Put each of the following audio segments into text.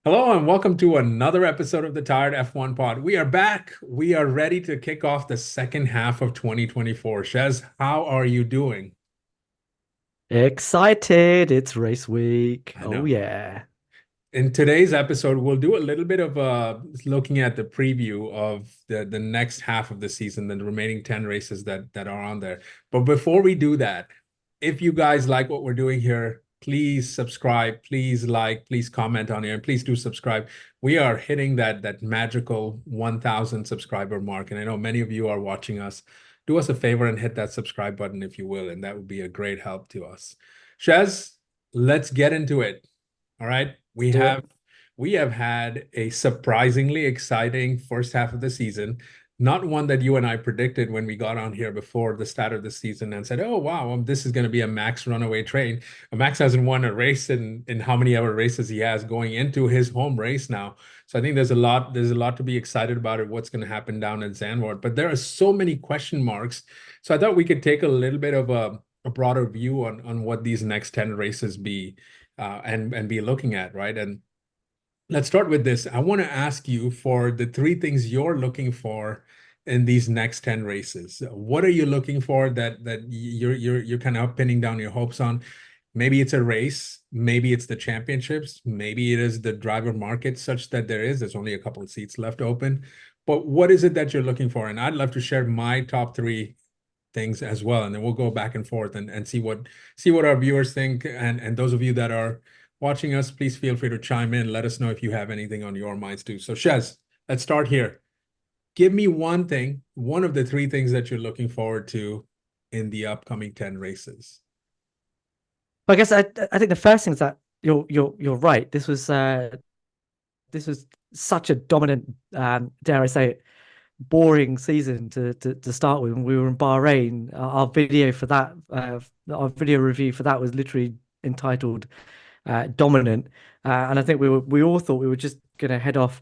Hello and welcome to another episode of the Tired F1 Pod. We are back. We are ready to kick off the second half of 2024. Shez, how are you doing? Excited. It's race week. I Oh, know. yeah. In today's episode, we'll do a little bit of looking at the preview of the next half of the season, the remaining 10 races that are on there. But before we do that, if you guys like what we're doing here, please subscribe, please like, please comment on here, and please do subscribe. We are hitting that magical 1,000 subscriber mark, and I know many of you are watching us. Do us a favor and hit that subscribe button if you will, and that would be a great help to us. Shez, let's get into it. All right. We Do have it. we have had a surprisingly exciting first half of the season. Not one that you and I predicted when we got on here before the start of the season and said, "Oh wow, this is going to be a Max runaway train." Max hasn't won a race in how many ever races he has going into his home race now. So I think there's a lot to be excited about it, what's going to happen down at Zandvoort. But there are so many question marks. So I thought we could take a little bit of a broader view on what these next 10 races be and be looking at, right? And let's start with this. I want to ask you for the three things you're looking for in these next 10 races. What are you looking for that you're kind of pinning down your hopes on? Maybe it's a race, maybe it's the championships, maybe it is the driver market such that there's only a couple of seats left open. But what is it that you're looking for? And I'd love to share my top three things as well, and then we'll go back and forth and see what our viewers think. And those of you that are watching us, please feel free to chime in. Let us know if you have anything on your minds too. So Shez, let's start here. Give me one thing, one of the three things that you're looking forward to in the upcoming 10 races. I guess I think the first thing is that you're right. This was such a dominant, dare I say it, boring season to start with. When we were in Bahrain, our video for that, our video review for that was literally entitled "Dominant," and I think we all thought we were just going to head off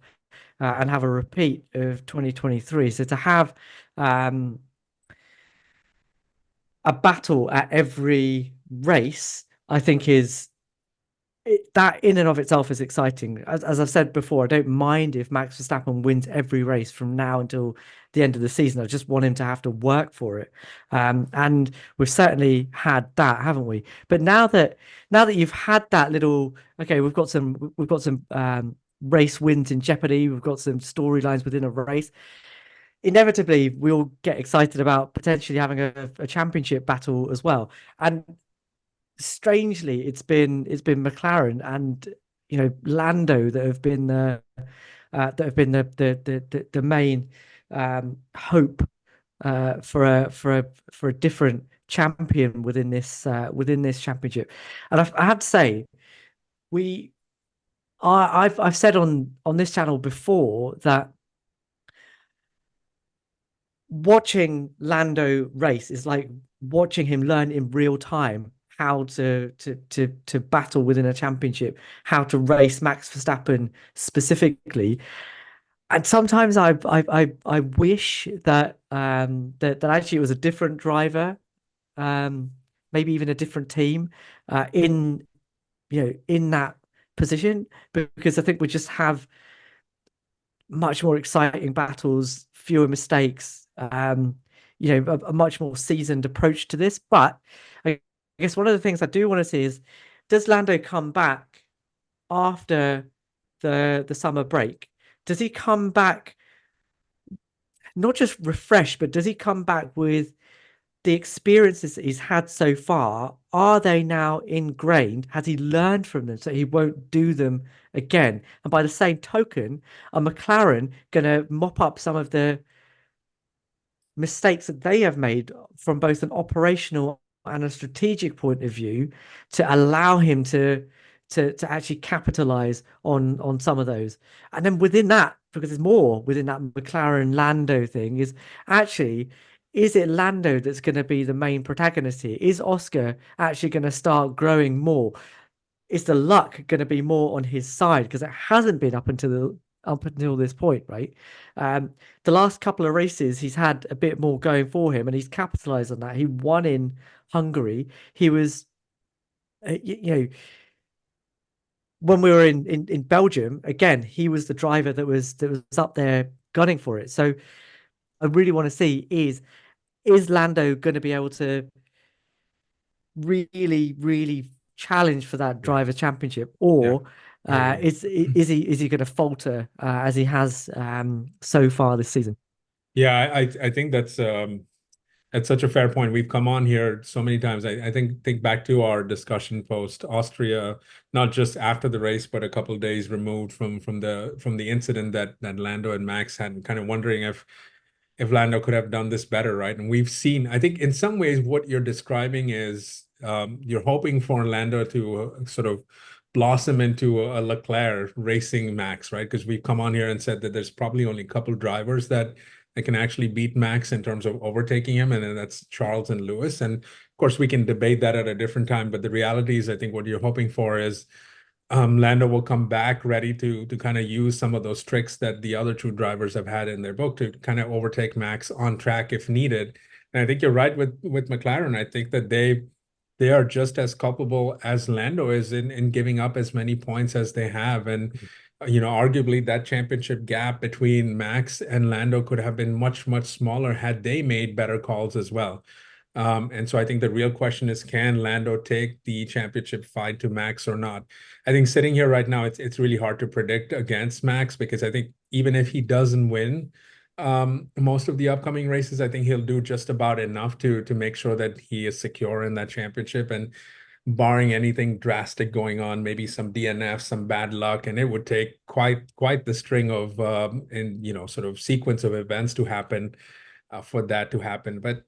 and have a repeat of 2023. So to have um, a battle at every race, I think that in and of itself is exciting. As I've said before, I don't mind if Max Verstappen wins every race from now until the end of the season. I just want him to have to work for it. And we've certainly had that, haven't we? But now that you've had that little, okay, we've got some race wins in jeopardy. We've got some storylines within a race. Inevitably we'll get excited about potentially having a championship battle as well. And strangely, it's been McLaren and Lando that have been the main hope for a different champion within this championship. And I have to say, we I've said on this channel before that watching Lando race is like watching him learn in real time how to battle within a championship, how to race Max Verstappen specifically. And sometimes I wish that actually it was a different driver, um, maybe even a different team, in that position, because I think we just have much more exciting battles, fewer mistakes, a much more seasoned approach to this. But I guess one of the things I do want to see is, does Lando come back after the summer break? Does he come back not just refreshed, but does he come back with the experiences that he's had so far? Are they now ingrained? Has he learned from them so he won't do them again? And by the same token, are McLaren going to mop up some of the mistakes that they have made from both an operational and a strategic point of view to allow him to actually capitalize on some of those? And then within that, because there's more within that McLaren Lando thing, is actually, is it Lando that's going to be the main protagonist here? Is Oscar actually going to start growing more? Is the luck going to be more on his side? Because it hasn't been up until this point, right? Um, the last couple of races, he's had a bit more going for him, and he's capitalized on that. He won in Hungary. He was, you know, when we were in Belgium, again, he was the driver that was up there gunning for it. So I really want to see is Lando going to be able to really, really challenge for that Yeah. driver championship, Yeah. or I agree. is he going to falter as he has so far this season? Yeah, I think that's such a fair point. We've come on here so many times. I think back to our discussion post Austria, not just after the race, but a couple of days removed from the incident that Lando and Max had, kind of wondering if Lando could have done this better, right? And we've seen, I think in some ways, what you're describing is you're hoping for Lando to sort of blossom into a Leclerc racing Max, right? Because we've come on here and said that there's probably only a couple drivers that can actually beat Max in terms of overtaking him, and then that's Charles and Lewis. And of course, we can debate that at a different time. But the reality is, I think what you're hoping for is Lando will come back ready to kind of use some of those tricks that the other two drivers have had in their book to kind of overtake Max on track if needed. And I think you're right with McLaren. I think that they are just as culpable as Lando is in giving up as many points as they have. And arguably that championship gap between Max and Lando could have been much, much smaller had they made better calls as well. And so I think the real question is, can Lando take the championship fight to Max or not? I think sitting here right now, it's really hard to predict against Max, because I think even if he doesn't win most of the upcoming races, I think he'll do just about enough to make sure that he is secure in that championship. And barring anything drastic going on, maybe some DNF, some bad luck, and it would take quite the string of and sort of sequence of events to happen for that to happen. But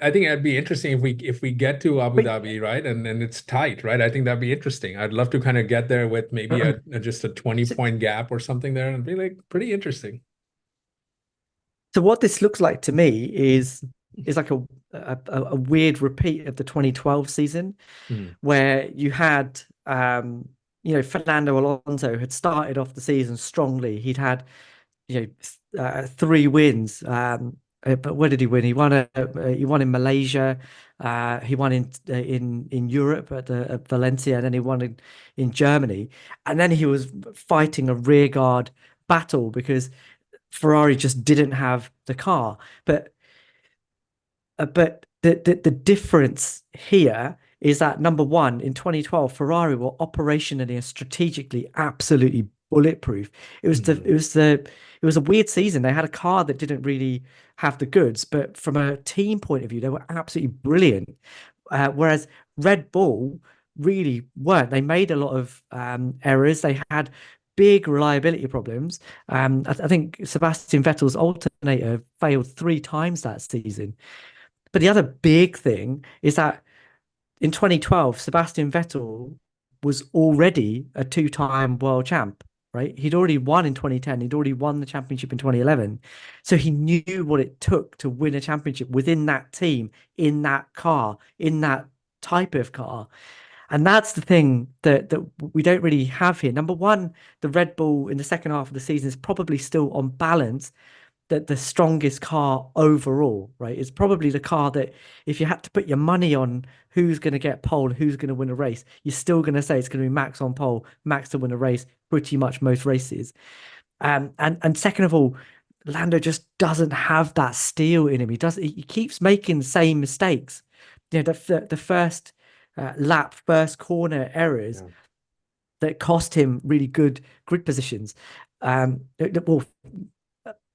I think it'd be interesting if we get to Abu But Dhabi, right? And it's tight, right? I think that'd be interesting. I'd love to kind of get there with maybe just a 20 so, point gap or something there, and be like pretty interesting. so what this looks like to me is like a weird repeat of the 2012 season, Hmm. where you had Fernando Alonso had started off the season strongly. He'd had three wins. But where did he win? He won in Malaysia. He won in Europe at Valencia, and then he won in Germany. And then he was fighting a rearguard battle because Ferrari just didn't have the car. But the difference here is that, number one, in 2012, Ferrari were operationally and strategically absolutely bulletproof. It was the Hmm. it was the it was a weird season. They had a car that didn't really have the goods, but from a team point of view, they were absolutely brilliant. Whereas Red Bull really weren't. They made a lot of errors. They had big reliability problems. I think Sebastian Vettel's alternator failed three times that season. But the other big thing is that in 2012, Sebastian Vettel was already a two-time world champ, right? He'd already won in 2010. He'd already won the championship in 2011. So he knew what it took to win a championship within that team, in that car, in that type of car. And that's the thing that we don't really have here. Number one, the Red Bull in the second half of the season is probably still on balance the strongest car overall, right? It's probably the car that if you had to put your money on who's going to get pole, who's going to win a race, you're still going to say it's going to be Max on pole, Max to win a race, pretty much most races. And second of all, Lando just doesn't have that steel in him. He keeps making the same mistakes. The first lap, first corner errors Yeah. that cost him really good grid positions. Well,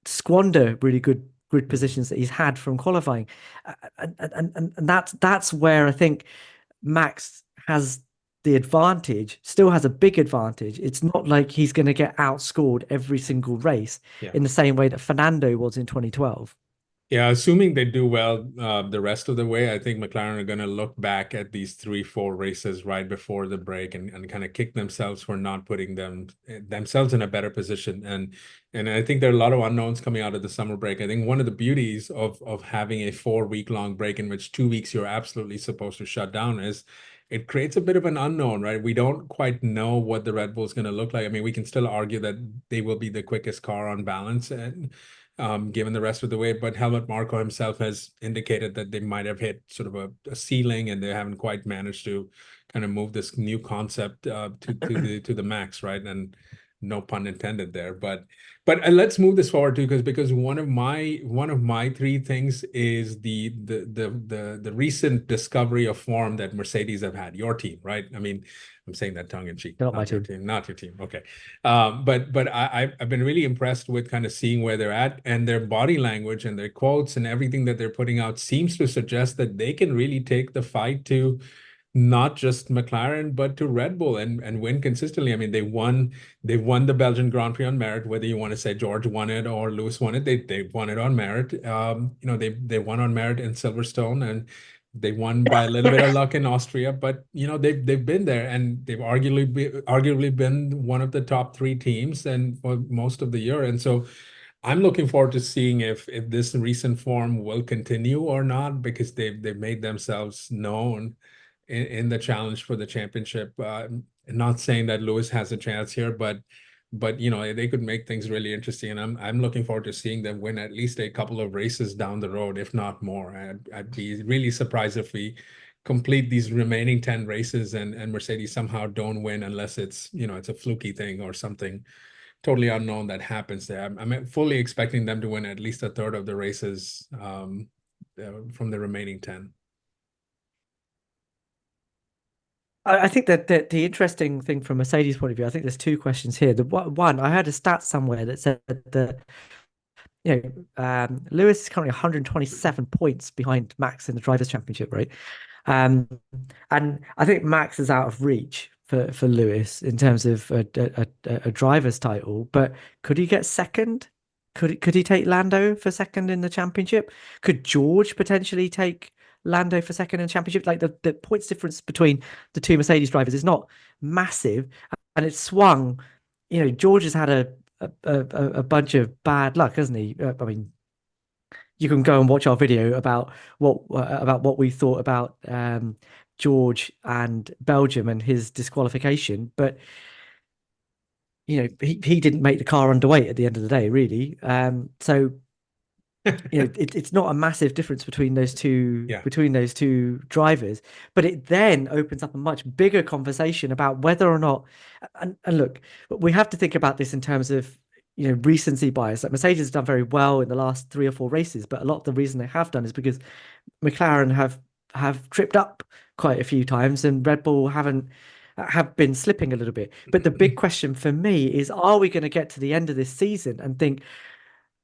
squander really good grid Hmm. positions that he's had from qualifying, and that's where I think Max has the advantage, still has a big advantage. It's not like he's going to get outscored every single race Yeah. in the same way that Fernando was in 2012. Yeah, assuming they do well the rest of the way, I think McLaren are going to look back at these 3, 4 races right before the break and kind of kick themselves for not putting themselves in a better position. And I think there are a lot of unknowns coming out of the summer break. I think one of the beauties of having a 4 week long break in which 2 weeks you're absolutely supposed to shut down is it creates a bit of an unknown, right? We don't quite know what the Red Bull is going to look like. I mean, we can still argue that they will be the quickest car on balance, and given the rest of the way. But Helmut Marko himself has indicated that they might have hit sort of a ceiling, and they haven't quite managed to kind of move this new concept to the max, right? And no pun intended there, but let's move this forward too, because one of my three things is the recent discovery of form that Mercedes have had. Your team, right? I mean, I'm saying that tongue in cheek, They're not my not your team. team, not your team. Okay, but I've been really impressed with kind of seeing where they're at, and their body language and their quotes and everything that they're putting out seems to suggest that they can really take the fight to not just McLaren, but to Red Bull and win consistently. I mean, they won the Belgian Grand Prix on merit, whether you want to say George won it or Lewis won it, they won it on merit. They won on merit in Silverstone, and they won by a little bit of luck in Austria, but they've been there, and they've arguably been one of the top three teams and for most of the year. And so I'm looking forward to seeing if this recent form will continue or not, because they've made themselves known in the challenge for the championship. Not saying that Lewis has a chance here, but they could make things really interesting, and I'm looking forward to seeing them win at least a couple of races down the road, if not more. I'd be really surprised if we complete these remaining 10 races and Mercedes somehow don't win, unless it's a fluky thing or something totally unknown that happens there. I'm fully expecting them to win at least a third of the races from the remaining 10. I think that the interesting thing from Mercedes' point of view, I think there's two questions here. The one, I heard a stat somewhere that said that Lewis is currently 127 points behind Max in the Drivers' Championship, right? Um, and I think Max is out of reach for Lewis in terms of a driver's title. But could he get second? Could he take Lando for second in the championship? Could George potentially take Lando for second in the championship? Like the points difference between the two Mercedes drivers is not massive, and it's swung. George has had a bunch of bad luck, hasn't he? I mean, you can go and watch our video about what we thought about George and Belgium and his disqualification, but he didn't make the car underweight at the end of the day, really. So it's not a massive difference between those two Yeah. drivers, but it then opens up a much bigger conversation about whether or not. And look, we have to think about this in terms of recency bias. Like Mercedes has done very well in the last 3 or 4 races, but a lot of the reason they have done is because McLaren have tripped up quite a few times, and Red Bull have been slipping a little bit. But the big question for me is, are we going to get to the end of this season and think,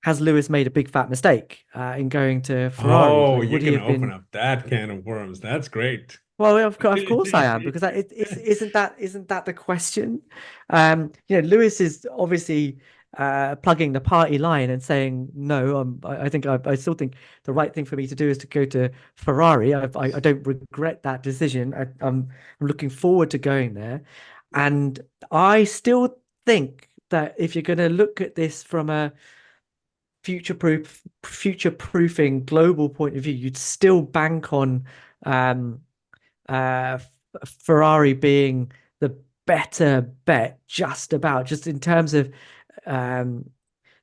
has Lewis made a big fat mistake in going to Ferrari? Oh, Like, you're would he gonna have open been? up that can of worms. That's great. Well, of course I am, because isn't that the question? Lewis is obviously plugging the party line and saying no. I still think the right thing for me to do is to go to Ferrari. I don't regret that decision. I'm looking forward to going there, and I still think that if you're going to look at this from a future proofing global point of view, you'd still bank on um, Ferrari being the better bet, just in terms of um,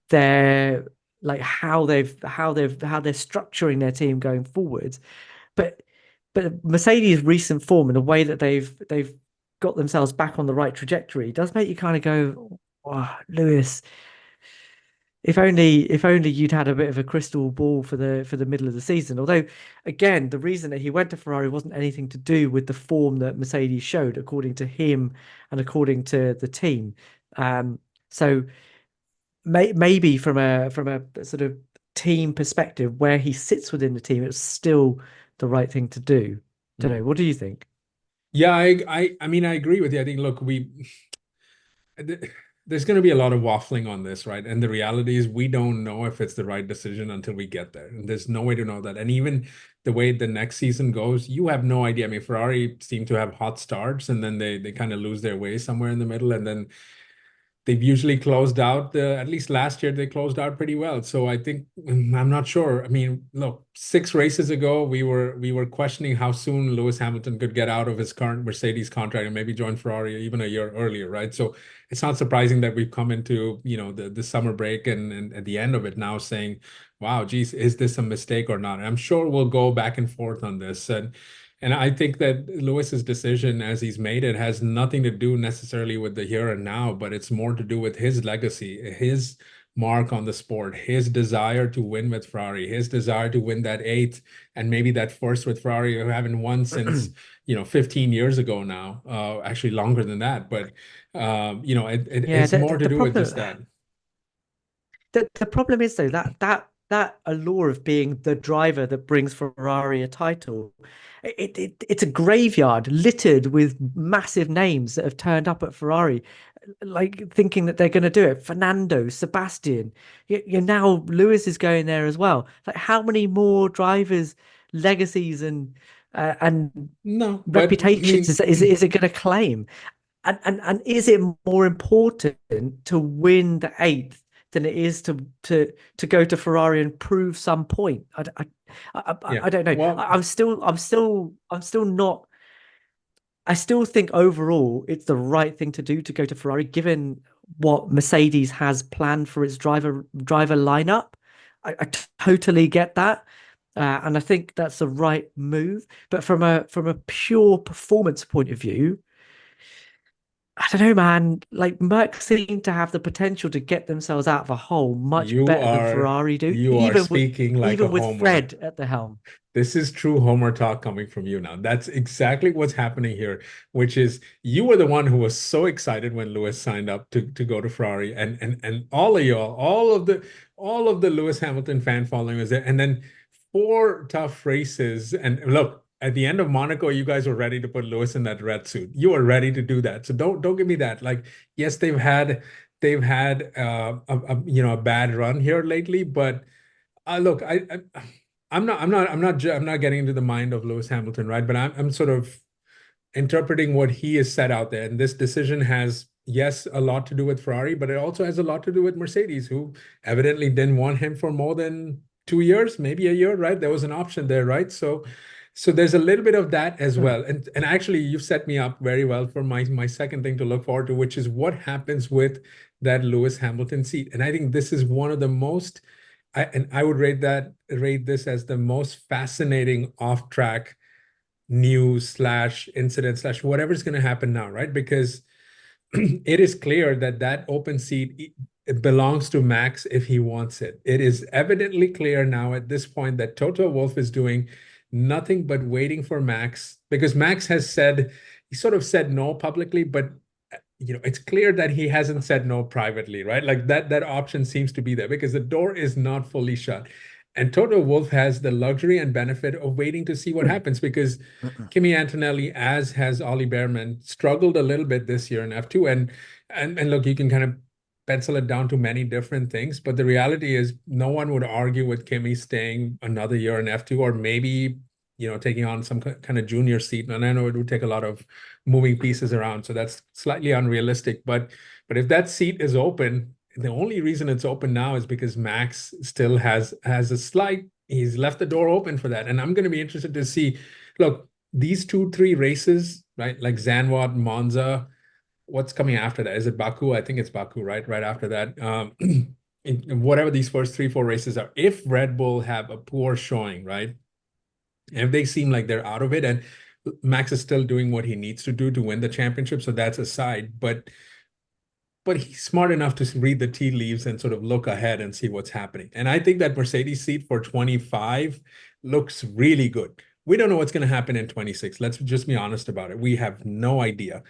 their like how they're structuring their team going forwards. But Mercedes' recent form and the way that they've got themselves back on the right trajectory does make you kind of go, oh, Lewis, if only you'd had a bit of a crystal ball for the middle of the season. Although, again, the reason that he went to Ferrari wasn't anything to do with the form that Mercedes showed, according to him and according to the team. So maybe from a sort of team perspective, where he sits within the team, it's still the right thing to do. Don't know. What do you think? Yeah, I mean, I agree with you. I think, look, there's going to be a lot of waffling on this, right? And the reality is we don't know if it's the right decision until we get there. And there's no way to know that. And even the way the next season goes, you have no idea. I mean, Ferrari seem to have hot starts, and then they kind of lose their way somewhere in the middle, and then they've usually closed out at least last year they closed out pretty well. So I think I'm not sure. I mean, look, 6 races ago we were questioning how soon Lewis Hamilton could get out of his current Mercedes contract and maybe join Ferrari even a year earlier, right? So it's not surprising that we've come into the summer break and at the end of it now saying, wow, geez, is this a mistake or not? And I'm sure we'll go back and forth on this. And I think that Lewis's decision, as he's made it, has nothing to do necessarily with the here and now, but it's more to do with his legacy, his mark on the sport, his desire to win with Ferrari, his desire to win that eighth and maybe that first with Ferrari, who haven't won since, 15 years ago now, actually longer than that. But, Yeah, it's the, more the, to the do with just problem that. the problem is though that allure of being the driver that brings Ferrari a title, it's a graveyard littered with massive names that have turned up at Ferrari, like thinking that they're going to do it. Fernando, Sebastian, you now Lewis is going there as well. Like how many more drivers, legacies and No, but I reputations mean, is it going to claim? And is it more important to win the eighth than it is to go to Ferrari and prove some point? yeah. I don't know. Well, I'm still not. I still think overall it's the right thing to do to go to Ferrari, given what Mercedes has planned for its driver lineup. I totally get that. And I think that's the right move. But from a pure performance point of view, I don't know, man. Like Merck seem to have the potential to get themselves out of a hole much you better than are Ferrari do, you are speaking like a even with homer. Fred at the helm. This is true Homer talk coming from you now. That's exactly what's happening here, which is you were the one who was so excited when Lewis signed up to go to Ferrari, and all of y'all, all of the Lewis Hamilton fan following was there, and then four tough races. And look, at the end of Monaco, you guys were ready to put Lewis in that red suit. You were ready to do that. So don't give me that. Like, yes, they've had a bad run here lately, but look, I'm not getting into the mind of Lewis Hamilton, right? But I'm sort of interpreting what he has set out there. And this decision has, yes, a lot to do with Ferrari, but it also has a lot to do with Mercedes, who evidently didn't want him for more than 2 years, maybe a year, right? There was an option there, right? So there's a little bit of that as Hmm. well. And actually you've set me up very well for my second thing to look forward to, which is what happens with that Lewis Hamilton seat. And I think this is one of the most I would rate this as the most fascinating off track news slash incident slash whatever's going to happen now, right? Because it is clear that that open seat it belongs to Max if he wants it. It is evidently clear now at this point that Toto Wolff is doing nothing but waiting for Max, because Max has said, he sort of said no publicly, but it's clear that he hasn't said no privately, right? Like that option seems to be there because the door is not fully shut. And Toto Wolff has the luxury and benefit of waiting to see what happens, because Kimi Antonelli, as has Ollie Behrman, struggled a little bit this year in F2. And look, you can kind of pencil it down to many different things, but the reality is no one would argue with Kimi staying another year in F2, or maybe taking on some kind of junior seat. And I know it would take a lot of moving pieces around, so that's slightly unrealistic. But if that seat is open, the only reason it's open now is because Max still has a slight. He's left the door open for that, and I'm going to be interested to see. Look, these 2, 3 races, right? Like Zandvoort, Monza. What's coming after that? Is it Baku? I think it's Baku, right? Right after that. Whatever these first 3, 4 races are, if Red Bull have a poor showing, right? And if they seem like they're out of it, and Max is still doing what he needs to do to win the championship, so that's aside. But he's smart enough to read the tea leaves and sort of look ahead and see what's happening. And I think that Mercedes seat for 25 looks really good. We don't know what's going to happen in 26. Let's just be honest about it. We have no idea.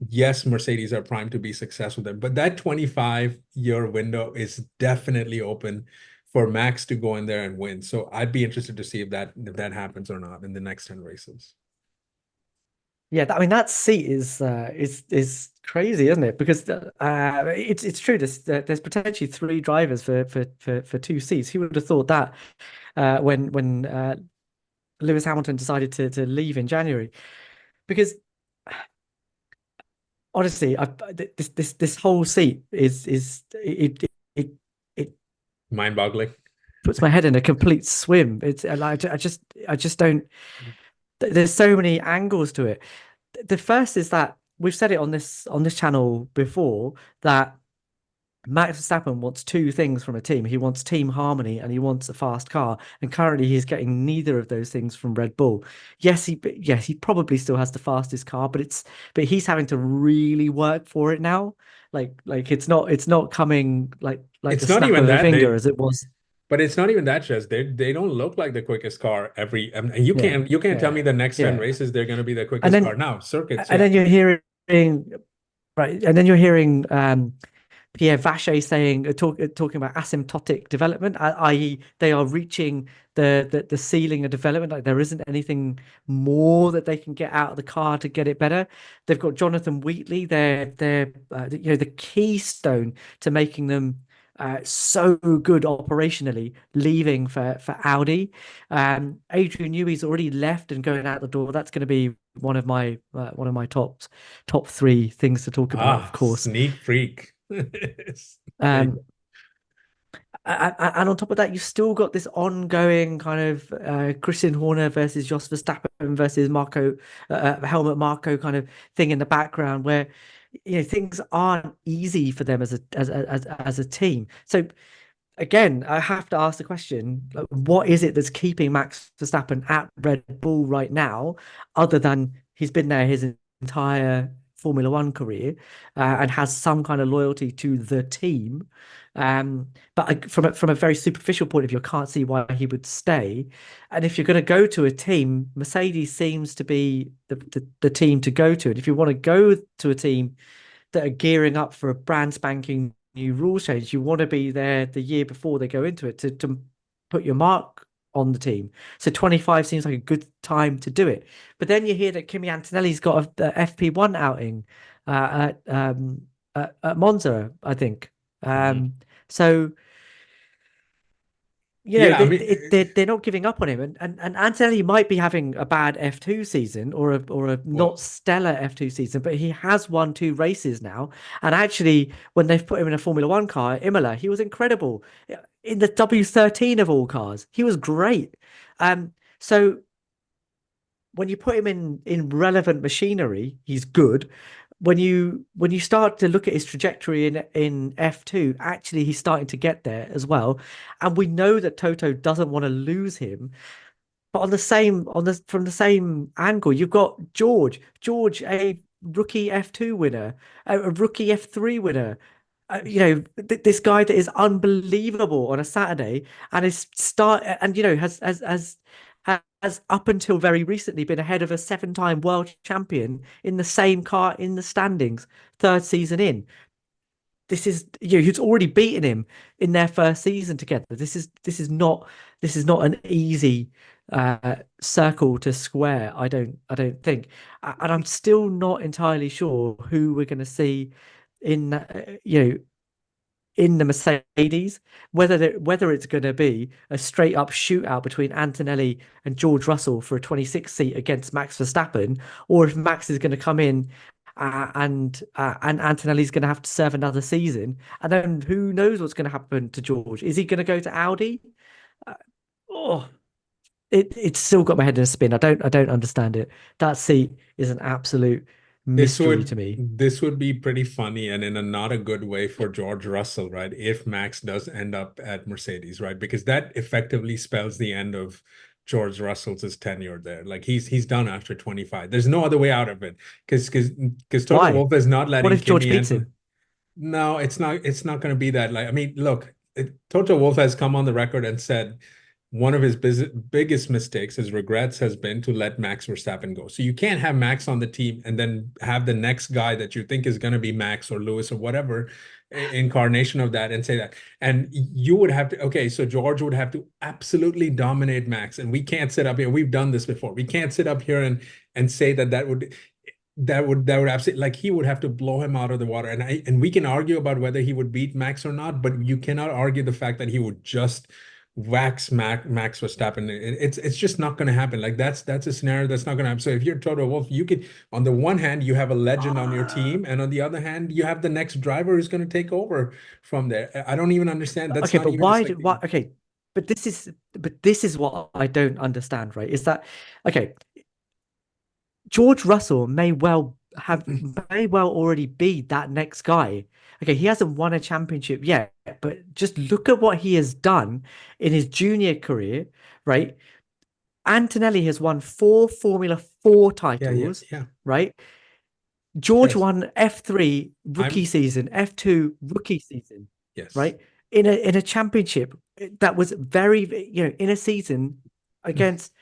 Yes, Mercedes are primed to be successful there, but that 25-year window is definitely open for Max to go in there and win. So I'd be interested to see if that happens or not in the next 10 races. Yeah, I mean that seat is crazy, isn't it? Because it's true. There's potentially three drivers for two seats. Who would have thought that when Lewis Hamilton decided to leave in January? Because honestly, this whole seat is it Mind-boggling. puts my head in a complete swim. It's like I just don't. There's so many angles to it. The first is that we've said it on this channel before that Max Verstappen wants two things from a team. He wants team harmony and he wants a fast car. And currently he's getting neither of those things from Red Bull. Yes, he probably still has the fastest car, but he's having to really work for it now. Like it's not coming like the It's not snap even of a that finger they, as it was. but it's not even that, just they don't look like the quickest car every. And you Yeah, can't tell yeah, me the next 10 yeah. races they're going to be the And quickest car. then Now circuits, and yeah. then you're hearing right, and then you're hearing Pierre Vacher saying talking about asymptotic development, i.e., they are reaching the ceiling of development. Like there isn't anything more that they can get out of the car to get it better. They've got Jonathan Wheatley, they're the keystone to making them so good operationally, leaving for Audi. Adrian Newey's already left and going out the door. That's going to be one of my top three things to talk about, of Ah, course. sneak freak. There you Um, and on top of that, you've still got this ongoing kind of Christian Horner versus Jos Verstappen versus Helmut Marko kind of thing in the background, where things aren't easy for them as a team. So again, I have to ask the question, like, what is it that's keeping Max Verstappen at Red Bull right now, other than he's been there his entire Formula One career and has some kind of loyalty to the team. But from a very superficial point of view, I can't see why he would stay. And if you're going to go to a team, Mercedes seems to be the team to go to. And if you want to go to a team that are gearing up for a brand spanking new rule change, you want to be there the year before they go into it to put your mark on the team. So 25 seems like a good time to do it. But then you hear that Kimi Antonelli's got a FP1 outing at Monza, I think. go. So Yeah, I mean, they're not giving up on him, and Antonelli might be having a bad F2 season or a well, not stellar F2 season, but he has won two races now. And actually, when they've put him in a Formula One car at Imola, he was incredible in the W13 of all cars. He was great. So when you put him in relevant machinery, he's good. When you start to look at his trajectory in F2, actually he's starting to get there as well. And we know that Toto doesn't want to lose him. But from the same angle, you've got George, a rookie F2 winner, a rookie F3 winner. This guy that is unbelievable on a Saturday and is start and has up until very recently been ahead of a seven-time world champion in the same car in the standings, third season in. This is who's already beaten him in their first season together. This is not an easy circle to square. I don't think, and I'm still not entirely sure who we're going to see in in the Mercedes, whether it's going to be a straight up shootout between Antonelli and George Russell for a 26 seat against Max Verstappen, or if Max is going to come in and Antonelli's going to have to serve another season, and then who knows what's going to happen to George? Is he going to go to Audi? Uh, oh, it's still got my head in a spin. I don't understand it. That seat is an absolute this mystery to would me. this would be pretty funny and in a not a good way for George Russell, right? If Max does end up at Mercedes, right? Because that effectively spells the end of George Russell's tenure there. Like he's done after 25. There's no other way out of it. Because Toto Why? Wolff is not What letting if George Kimi beats Anton. him? No, it's not going to be that. Like, I mean, look, Toto Wolff has come on the record and said one of his biggest mistakes, his regrets, has been to let Max Verstappen go. So you can't have Max on the team and then have the next guy that you think is going to be Max or Lewis or whatever incarnation of that and say that. And you would have to, okay, so George would have to absolutely dominate Max. And we can't sit up here. We've done this before. We can't sit up here and say that would absolutely, like, he would have to blow him out of the water. And we can argue about whether he would beat Max or not, but you cannot argue the fact that he would just wax Max Verstappen. It's just not going to happen. Like that's a scenario that's not going to happen. So if you're Toto Wolff, you could, on the one hand, you have a legend on your Uh, team, and on the other hand, you have the next driver who's going to take over from there. I don't even understand. That's okay, not but even just why like did why? Okay, but this is what I don't understand, right? Is that okay? George Russell may well have may well already be that next guy. Okay, he hasn't won a championship yet, but just look at what he has done in his junior career, right? Antonelli has won 4 Formula 4 Yeah, yeah, titles, yeah. right? George Yes. won F3 rookie I'm season, F2 rookie season, yes. right? In a championship that was in a season against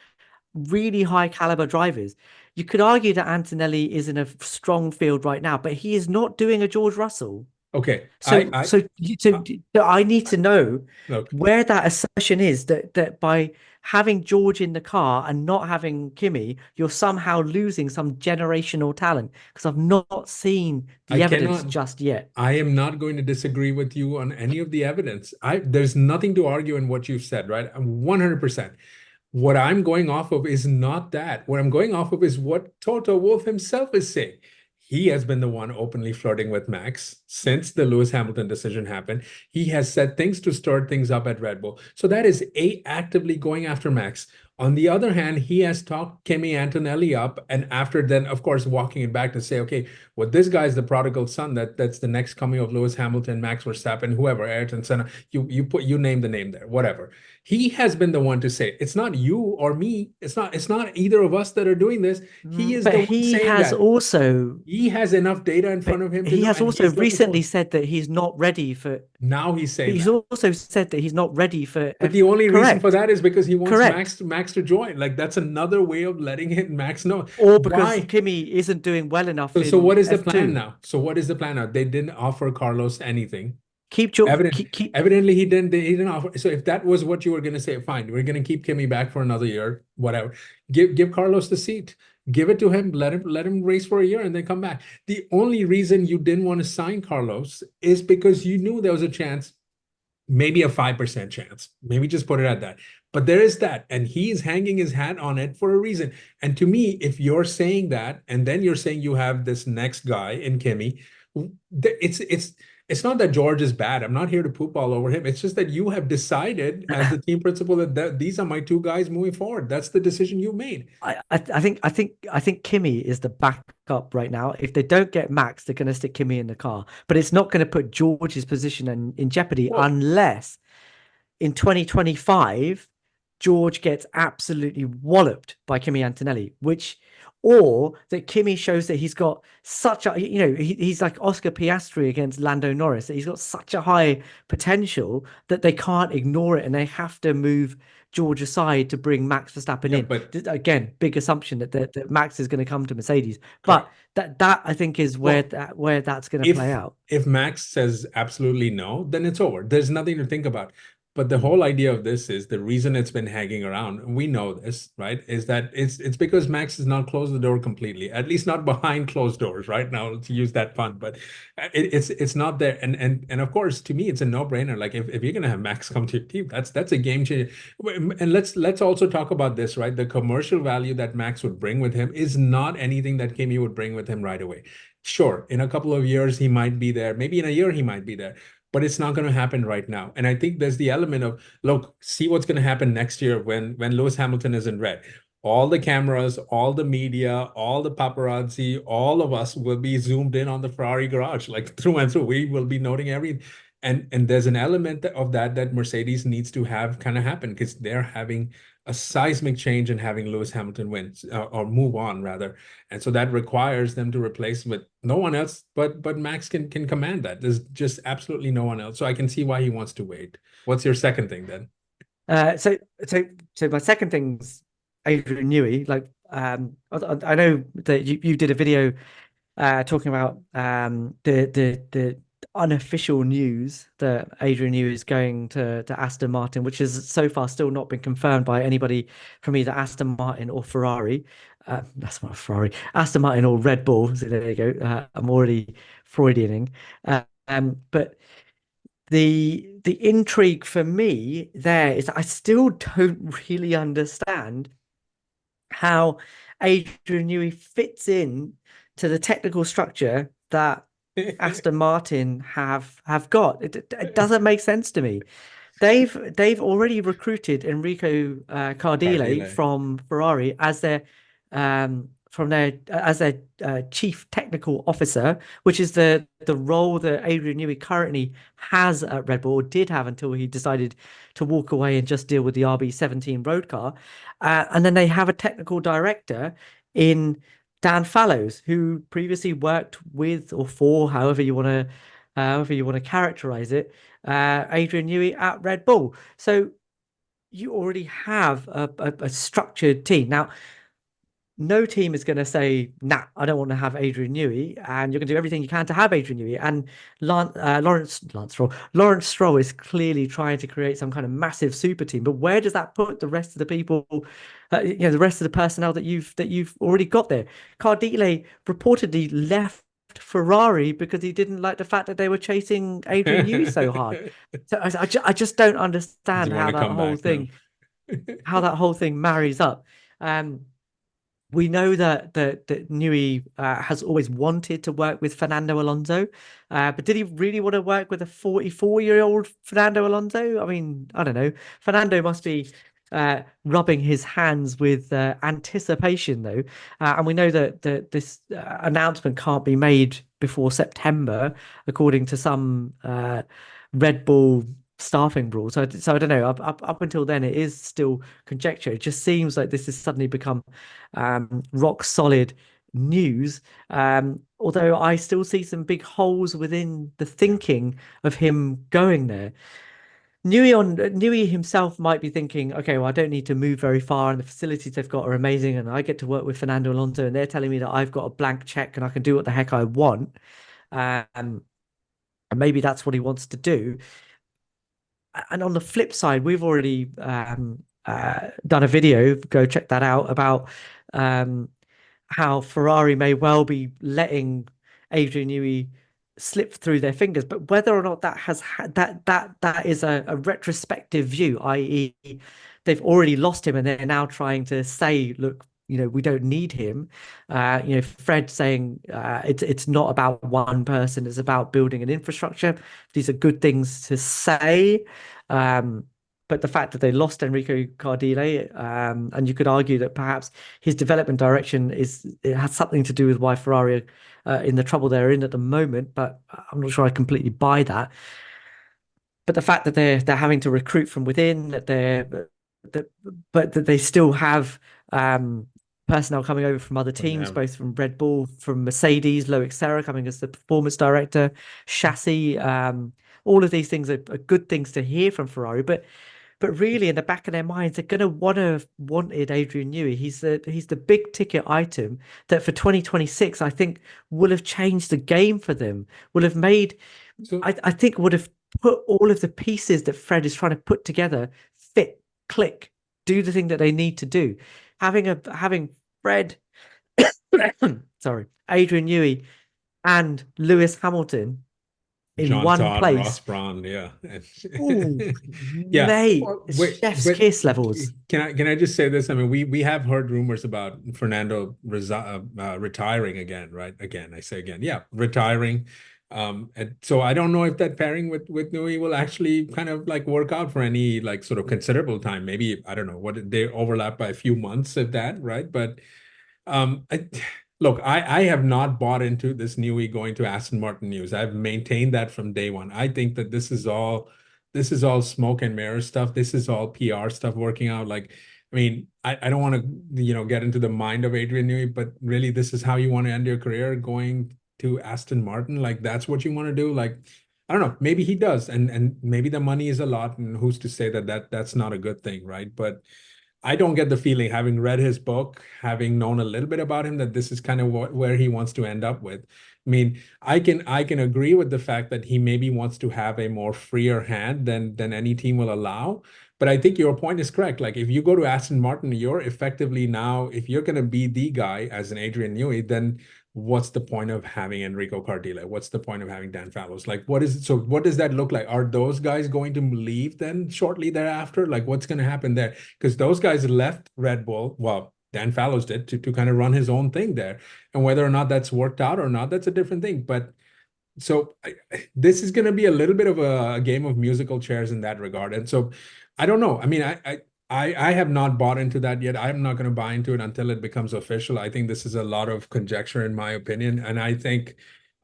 really high caliber drivers. You could argue that Antonelli is in a strong field right now, but he is not doing a George Russell. Okay. So, so, I so I need to know look. where that assertion is that by having George in the car and not having Kimi, you're somehow losing some generational talent because I've not seen I the evidence cannot. just yet. I am not going to disagree with you on any of the evidence. There's nothing to argue in what you've said, right? I'm 100%. What I'm going off of is not that. What I'm going off of is what Toto Wolff himself is saying. He has been the one openly flirting with Max since the Lewis Hamilton decision happened. He has said things to stir things up at Red Bull. So that is actively going after Max. On the other hand, he has talked Kimi Antonelli up, and after then, of course, walking it back to say, okay, well, this guy's the prodigal son. That's the next coming of Lewis Hamilton, Max Verstappen, whoever, Ayrton Senna. You name the name there, whatever. He has been the one to say it's not you or me. It's not either of us that are doing this. He is But the one he saying has that. also, He has enough data in but front of him to he know, has and he also is looking recently forward. said that he's not ready for. Now he's saying He's that. also said that he's not ready for But the only reason for correct, that is because he wants correct. Max to join. Like that's another way of letting it Max know. Or because Why? Kimi isn't doing well enough So in what is the plan F2. now? So what is the plan now? They didn't offer Carlos anything. Keep your Evident, keep evidently he didn't offer. So if that was what you were gonna say, fine, we're gonna keep Kimmy back for another year, whatever. Give Carlos the seat. Give it to him. Let him race for a year and then come back. The only reason you didn't want to sign Carlos is because you knew there was a chance, maybe a 5% chance. Maybe just put it at that. But there is that, and he's hanging his hat on it for a reason. And to me, if you're saying that, and then you're saying you have this next guy in Kimmy, it's not that George is bad. I'm not here to poop all over him. It's just that you have decided as the team principal that these are my two guys moving forward. That's the decision you made. I think Kimi is the backup right now. If they don't get Max, they're going to stick Kimi in the car, but it's not going to put George's position in jeopardy Well, unless in 2025 George gets absolutely walloped by Kimi Antonelli, or that Kimi shows that he's got such a, he's like Oscar Piastri against Lando Norris, that he's got such a high potential that they can't ignore it and they have to move George aside to bring Max Verstappen yeah, in. but Again, big assumption that Max is going to come to Mercedes, but correct. that I think is where Well, that's going to play if out. if Max says absolutely no, then it's over. There's nothing to think about. But the whole idea of this is the reason it's been hanging around, and we know this, right? Is that it's because Max has not closed the door completely, at least not behind closed doors right now, to use that pun. But it's not there. And of course, to me, it's a no-brainer. Like if you're gonna have Max come to your team, that's a game changer. And let's also talk about this, right? The commercial value that Max would bring with him is not anything that Kimi would bring with him right away. Sure, in a couple of years, he might be there. Maybe in a year, he might be there, but it's not going to happen right now. And I think there's the element of, look, see what's going to happen next year when Lewis Hamilton is in red. All the cameras, all the media, all the paparazzi, all of us will be zoomed in on the Ferrari garage, like through and through. We will be noting everything. And there's an element of that Mercedes needs to have kind of happen because they're having a seismic change in having Lewis Hamilton win or move on rather. And so that requires them to replace with no one else, but Max can command that. There's just absolutely no one else. So I can see why he wants to wait. What's your second thing then? Uh, so so my second thing's Adrian Newey. Like I know that you did a video talking about the unofficial news that Adrian Newey is going to Aston Martin, which has so far still not been confirmed by anybody from either Aston Martin or Ferrari. That's not Ferrari, Aston Martin or Red Bull. So there you go. I'm already Freudianing. But the intrigue for me there is I still don't really understand how Adrian Newey fits in to the technical structure that Aston Martin have got. It doesn't make sense to me. They've already recruited Enrico Cardile Cardile. from Ferrari as their as their chief technical officer, which is the role that Adrian Newey currently has at Red Bull, or did have until he decided to walk away and just deal with the RB17 road car. And then they have a technical director in Dan Fallows, who previously worked with or for, however you want to characterize it, Adrian Newey at Red Bull. So you already have a structured team. Now, no team is going to say, nah, I don't want to have Adrian Newey, and you're going to do everything you can to have Adrian Newey. And Lawrence Stroll is clearly trying to create some kind of massive super team. But where does that put the rest of the people, the rest of the personnel that you've already got there? Cardile reportedly left Ferrari because he didn't like the fact that they were chasing Adrian Newey so hard. So I just don't understand how that whole thing, how that whole thing marries up. We know that Newey has always wanted to work with Fernando Alonso, but did he really want to work with a 44-year-old Fernando Alonso? I mean, I don't know. Fernando must be rubbing his hands with anticipation, though, and we know that this announcement can't be made before September, according to some Red Bull staffing rules. So I don't know. Up until then, it is still conjecture. It just seems like this has suddenly become rock solid news. Although I still see some big holes within the thinking of him going there. Newey himself might be thinking, okay, well, I don't need to move very far, and the facilities they've got are amazing, and I get to work with Fernando Alonso, and they're telling me that I've got a blank check and I can do what the heck I want. And maybe that's what he wants to do. And on the flip side, we've already done a video, go check that out, about how Ferrari may well be letting Adrian Newey slip through their fingers, but whether or not that has that is a retrospective view, i.e., they've already lost him and they're now trying to say, look, we don't need him. Fred saying it's not about one person, it's about building an infrastructure. These are good things to say. But the fact that they lost Enrico Cardile, and you could argue that perhaps his development direction it has something to do with why Ferrari are in the trouble they're in at the moment, but I'm not sure I completely buy that. But the fact that they're having to recruit from within, but that they still have personnel coming over from other teams, both from Red Bull, from Mercedes, Loic Serra coming as the performance director, Chassis. All of these things are good things to hear from Ferrari, but really in the back of their minds, they're going to have wanted Adrian Newey. He's the big ticket item that for 2026, I think will have changed the game for them. Will have made, I think would have put all of the pieces that Fred is trying to put together, fit, click, do the thing that they need to do. Having Fred, sorry, Adrian Newey and Lewis Hamilton in John one Todd, place. Ross Brawn, yeah. Ooh, Yeah. mate, chef's kiss levels. Can I just say this? I mean, we have heard rumors about Fernando retiring again, right? Again, I say again, yeah, retiring. And so I don't know if that pairing with Newey will actually kind of like work out for any like sort of considerable time. Maybe, I don't know, what they overlap by a few months, if that, right? But look, I have not bought into this Newey going to Aston Martin news. I've maintained that from day one. I think that this is all smoke and mirror stuff. This is all PR stuff working out. Like, I mean, I don't want to, get into the mind of Adrian Newey, but really, this is how you want to end your career, going to Aston Martin? Like, that's what you want to do? Like, I don't know. Maybe he does, and maybe the money is a lot, and who's to say that's not a good thing, right? But I don't get the feeling, having read his book, having known a little bit about him, that this is kind of where he wants to end up with. I mean, I can agree with the fact that he maybe wants to have a more freer hand than any team will allow. But I think your point is correct. Like, if you go to Aston Martin, you're effectively now, if you're going to be the guy as an Adrian Newey, then what's the point of having Enrico Cardile? What's the point of having Dan Fallows? Like, what does that look like? Are those guys going to leave then shortly thereafter? Like, what's going to happen there? Because those guys left Red Bull. Well, Dan Fallows did to kind of run his own thing there. And whether or not that's worked out or not, that's a different thing. But so this is going to be a little bit of a game of musical chairs in that regard. And so I don't know. I mean, I have not bought into that yet. I'm not going to buy into it until it becomes official. I think this is a lot of conjecture in my opinion. And I think,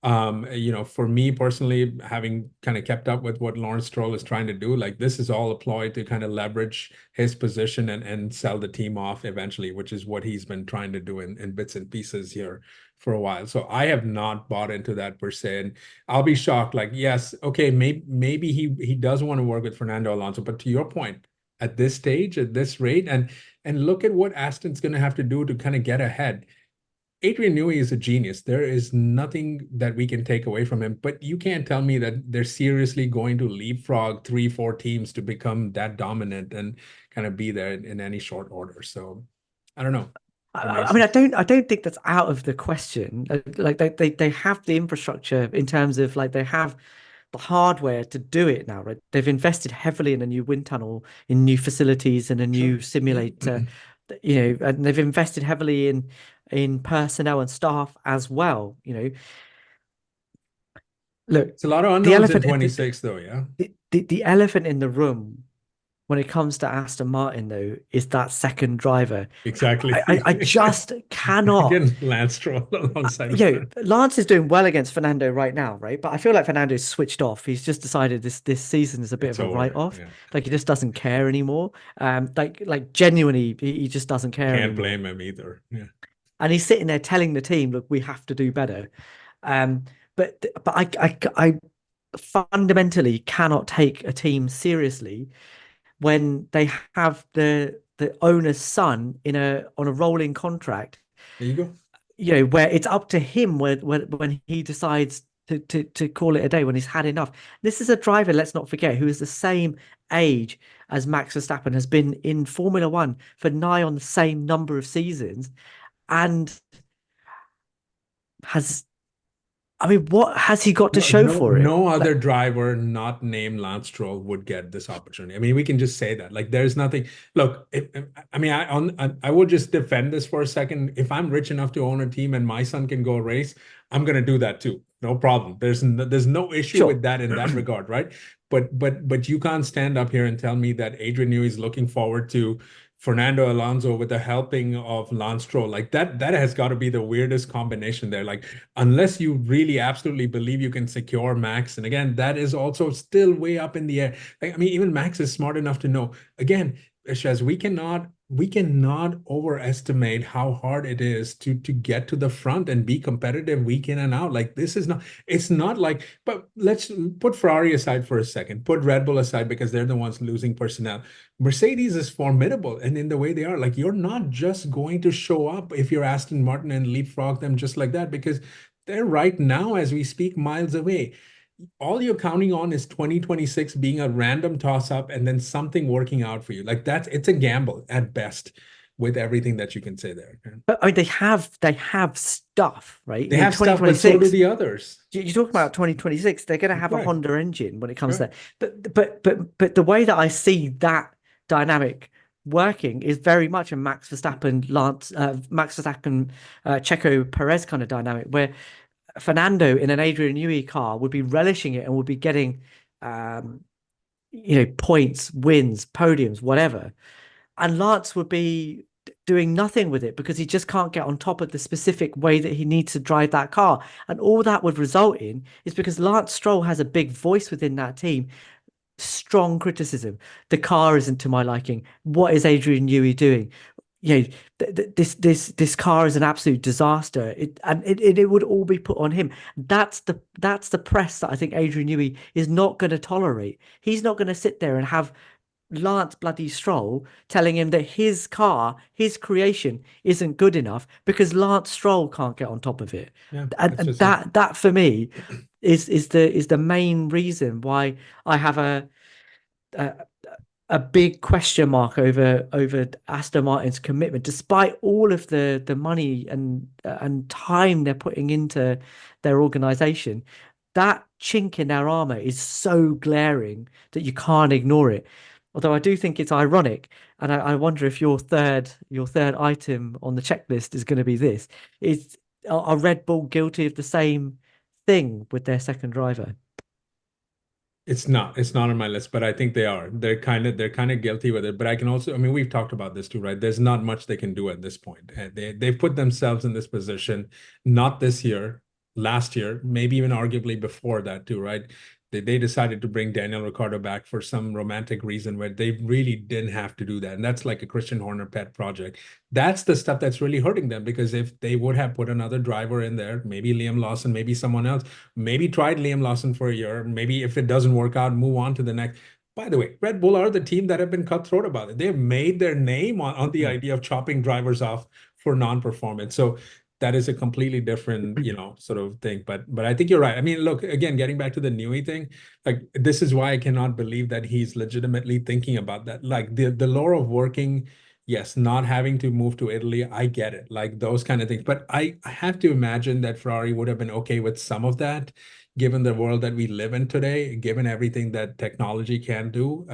for me personally, having kind of kept up with what Lawrence Stroll is trying to do, like this is all a ploy to kind of leverage his position and sell the team off eventually, which is what he's been trying to do in bits and pieces here for a while. So I have not bought into that per se. And I'll be shocked. Like, yes, okay, maybe he does want to work with Fernando Alonso, but to your point, at this stage, at this rate, and look at what Aston's going to have to do to kind of get ahead. Adrian Newey is a genius. There is nothing that we can take away from him, but you can't tell me that they're seriously going to leapfrog 3, 4 teams to become that dominant and kind of be there in any short order. So I don't know. I mean, I don't think that's out of the question. Like they have the infrastructure in terms of like they have the hardware to do it now, right? They've invested heavily in a new wind tunnel, in new facilities, and a new Sure. simulator, and they've invested heavily in personnel and staff as well. Look, It's a lot of the unknowns in elephant, 26, though. Yeah, the elephant in the room when it comes to Aston Martin, though, is that second driver. exactly. I just cannot. Again, Lance Stroll alongside You Fernando. Lance is doing well against Fernando right now, right? But I feel like Fernando's switched off. He's just decided this season is a bit It's of a over. write-off. Yeah, Like he just doesn't care anymore. Like genuinely, he just doesn't care can't anymore. blame him either. Yeah. And he's sitting there telling the team, "Look, we have to do better." Um, but I fundamentally cannot take a team seriously when they have the owner's son on a rolling contract, There you go. where it's up to him when he decides to call it a day when he's had enough. This is a driver, let's not forget, who is the same age as Max Verstappen, has been in Formula One for nigh on the same number of seasons, and has, I mean, what has he got to No, show no, for it? no Like, other driver not named Lance Stroll would get this opportunity. I mean, we can just say that. Like, there's nothing. Look, I mean, I will just defend this for a second. If I'm rich enough to own a team and my son can go race, I'm gonna do that too. No problem. There's no issue sure. with that in that regard, right? But you can't stand up here and tell me that Adrian Newey is looking forward to Fernando Alonso with the helping of Lance Stroll. Like that has got to be the weirdest combination there. Like, unless you really absolutely believe you can secure Max. And again, that is also still way up in the air. Like, I mean, even Max is smart enough to know. Again, Shez, we cannot overestimate how hard it is to get to the front and be competitive week in and out. Like this is not, it's not like, but let's put Ferrari aside for a second, put Red Bull aside because they're the ones losing personnel. Mercedes is formidable, and in the way they are, like you're not just going to show up if you're Aston Martin and leapfrog them just like that because they're right now, as we speak, miles away. All you're counting on is 2026 being a random toss up and then something working out for you. Like it's a gamble at best with everything that you can say there. But I mean, they have stuff, right? They have stuff, but so do 2026. the others. You're talking about 2026. They're going to have a Correct. Honda engine when it comes to Correct. that. But the way that I see that dynamic working is very much a Max Verstappen, Checo Perez kind of dynamic, where Fernando in an Adrian Newey car would be relishing it and would be getting, um, points, wins, podiums, whatever, and Lance would be doing nothing with it because he just can't get on top of the specific way that he needs to drive that car. And all that would result in is, because Lance Stroll has a big voice within that team, strong criticism. The car isn't to my liking. What is Adrian Newey doing? This car is an absolute disaster. It would all be put on him. That's the press that I think Adrian Newey is not going to tolerate. He's not going to sit there and have Lance bloody Stroll telling him that his car, his creation, isn't good enough because Lance Stroll can't get on top of it. Yeah, And, that's and just it. that for me is the main reason why I have a a big question mark over Aston Martin's commitment, despite all of the money and time they're putting into their organization. That chink in their armor is so glaring that you can't ignore it. Although I do think it's ironic, and I wonder if your third item on the checklist is going to be this: is are Red Bull guilty of the same thing with their second driver? It's not on my list, but I think they are. They're kind of guilty with it. But I can also, I mean, we've talked about this too, right? There's not much they can do at this point. They've put themselves in this position, not this year, last year, maybe even arguably before that too, right? They decided to bring Daniel Ricciardo back for some romantic reason where they really didn't have to do that. And that's like a Christian Horner pet project. That's the stuff that's really hurting them, because if they would have put another driver in there, maybe Liam Lawson, maybe someone else, maybe tried Liam Lawson for a year. Maybe if it doesn't work out, move on to the next. By the way, Red Bull are the team that have been cutthroat about it. They've made their name on the Mm. idea of chopping drivers off for non-performance. So that is a completely different, sort of thing. But I think you're right. I mean, look, again, getting back to the Newey thing, like this is why I cannot believe that he's legitimately thinking about that. Like the lore of working, yes, not having to move to Italy, I get it, like those kind of things. But I have to imagine that Ferrari would have been okay with some of that, given the world that we live in today, given everything that technology can do.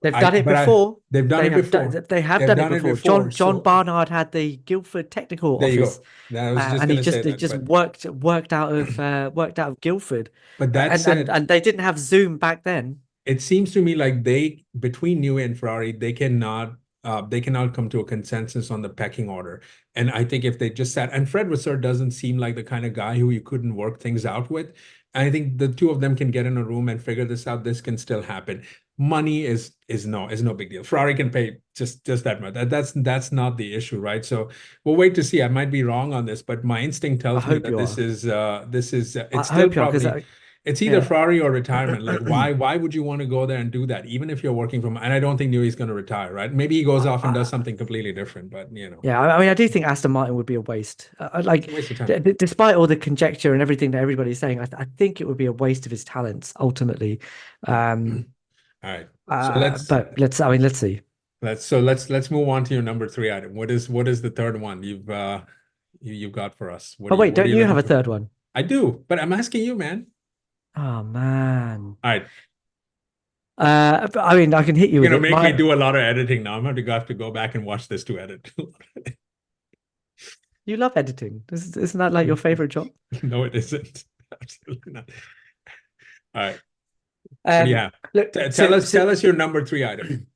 They've done it before. They've done They it have before. done, they have They've done it done it before. before. John So Barnard had the Guildford Technical there you Office, go. I was just and gonna say he that, just but worked out of Guildford, that said, and they didn't have Zoom back then. it seems to me like they, between Newey and Ferrari, they cannot come to a consensus on the pecking order. And I think if they just sat, and Fred Vasseur doesn't seem like the kind of guy who you couldn't work things out with. And I think the two of them can get in a room and figure this out. This can still happen. Money is no big deal. Ferrari can pay just that much. That's not the issue, right? So we'll wait to see. I might be wrong on this, but my instinct I tells me hope that you this are. is it's I still hope you are, because probably, it's either yeah. Ferrari or retirement. Like, why would you want to go there and do that, even if you're working from? And I don't think Newey's going to retire, right? Maybe he goes off and does I, something completely different, but Yeah, I mean, I do think Aston Martin would be a waste. it's a waste of time. Despite all the conjecture and everything that everybody's saying, I think it would be a waste of his talents ultimately. All Um, right. So let's but let's see. let's move on to your number three item. What is the third one you've got for us? What Oh are you wait, what are don't you you have looking a for? third one? I do, but I'm asking you, man. Oh man. All right. But, I mean, I can hit you You're with gonna it. make me My do a lot of editing now. I'm going to have to go back and watch this to edit. You love editing. Isn't that like your favorite job? No, it isn't. Absolutely not. All right. What do you Um, have? look, Tell us tell us your number three item.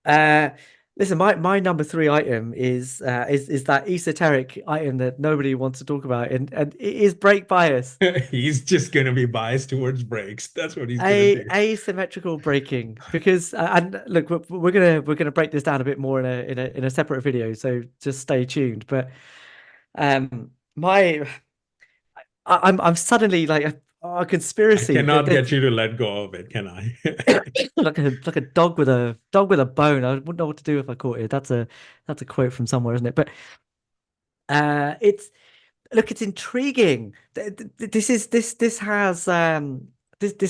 Uh, listen, my number three item is that esoteric item that nobody wants to talk about, and it is brake bias. He's just gonna be biased towards brakes. That's what he's gonna A do. asymmetrical braking, because and look, we're gonna break this down a bit more in a separate video, so just stay tuned. But my I'm suddenly like a I conspiracy cannot get you to let go of it, can I? like a dog with a bone. I wouldn't know what to do if I caught it. That's a quote from somewhere, isn't it? But it's look, it's intriguing. This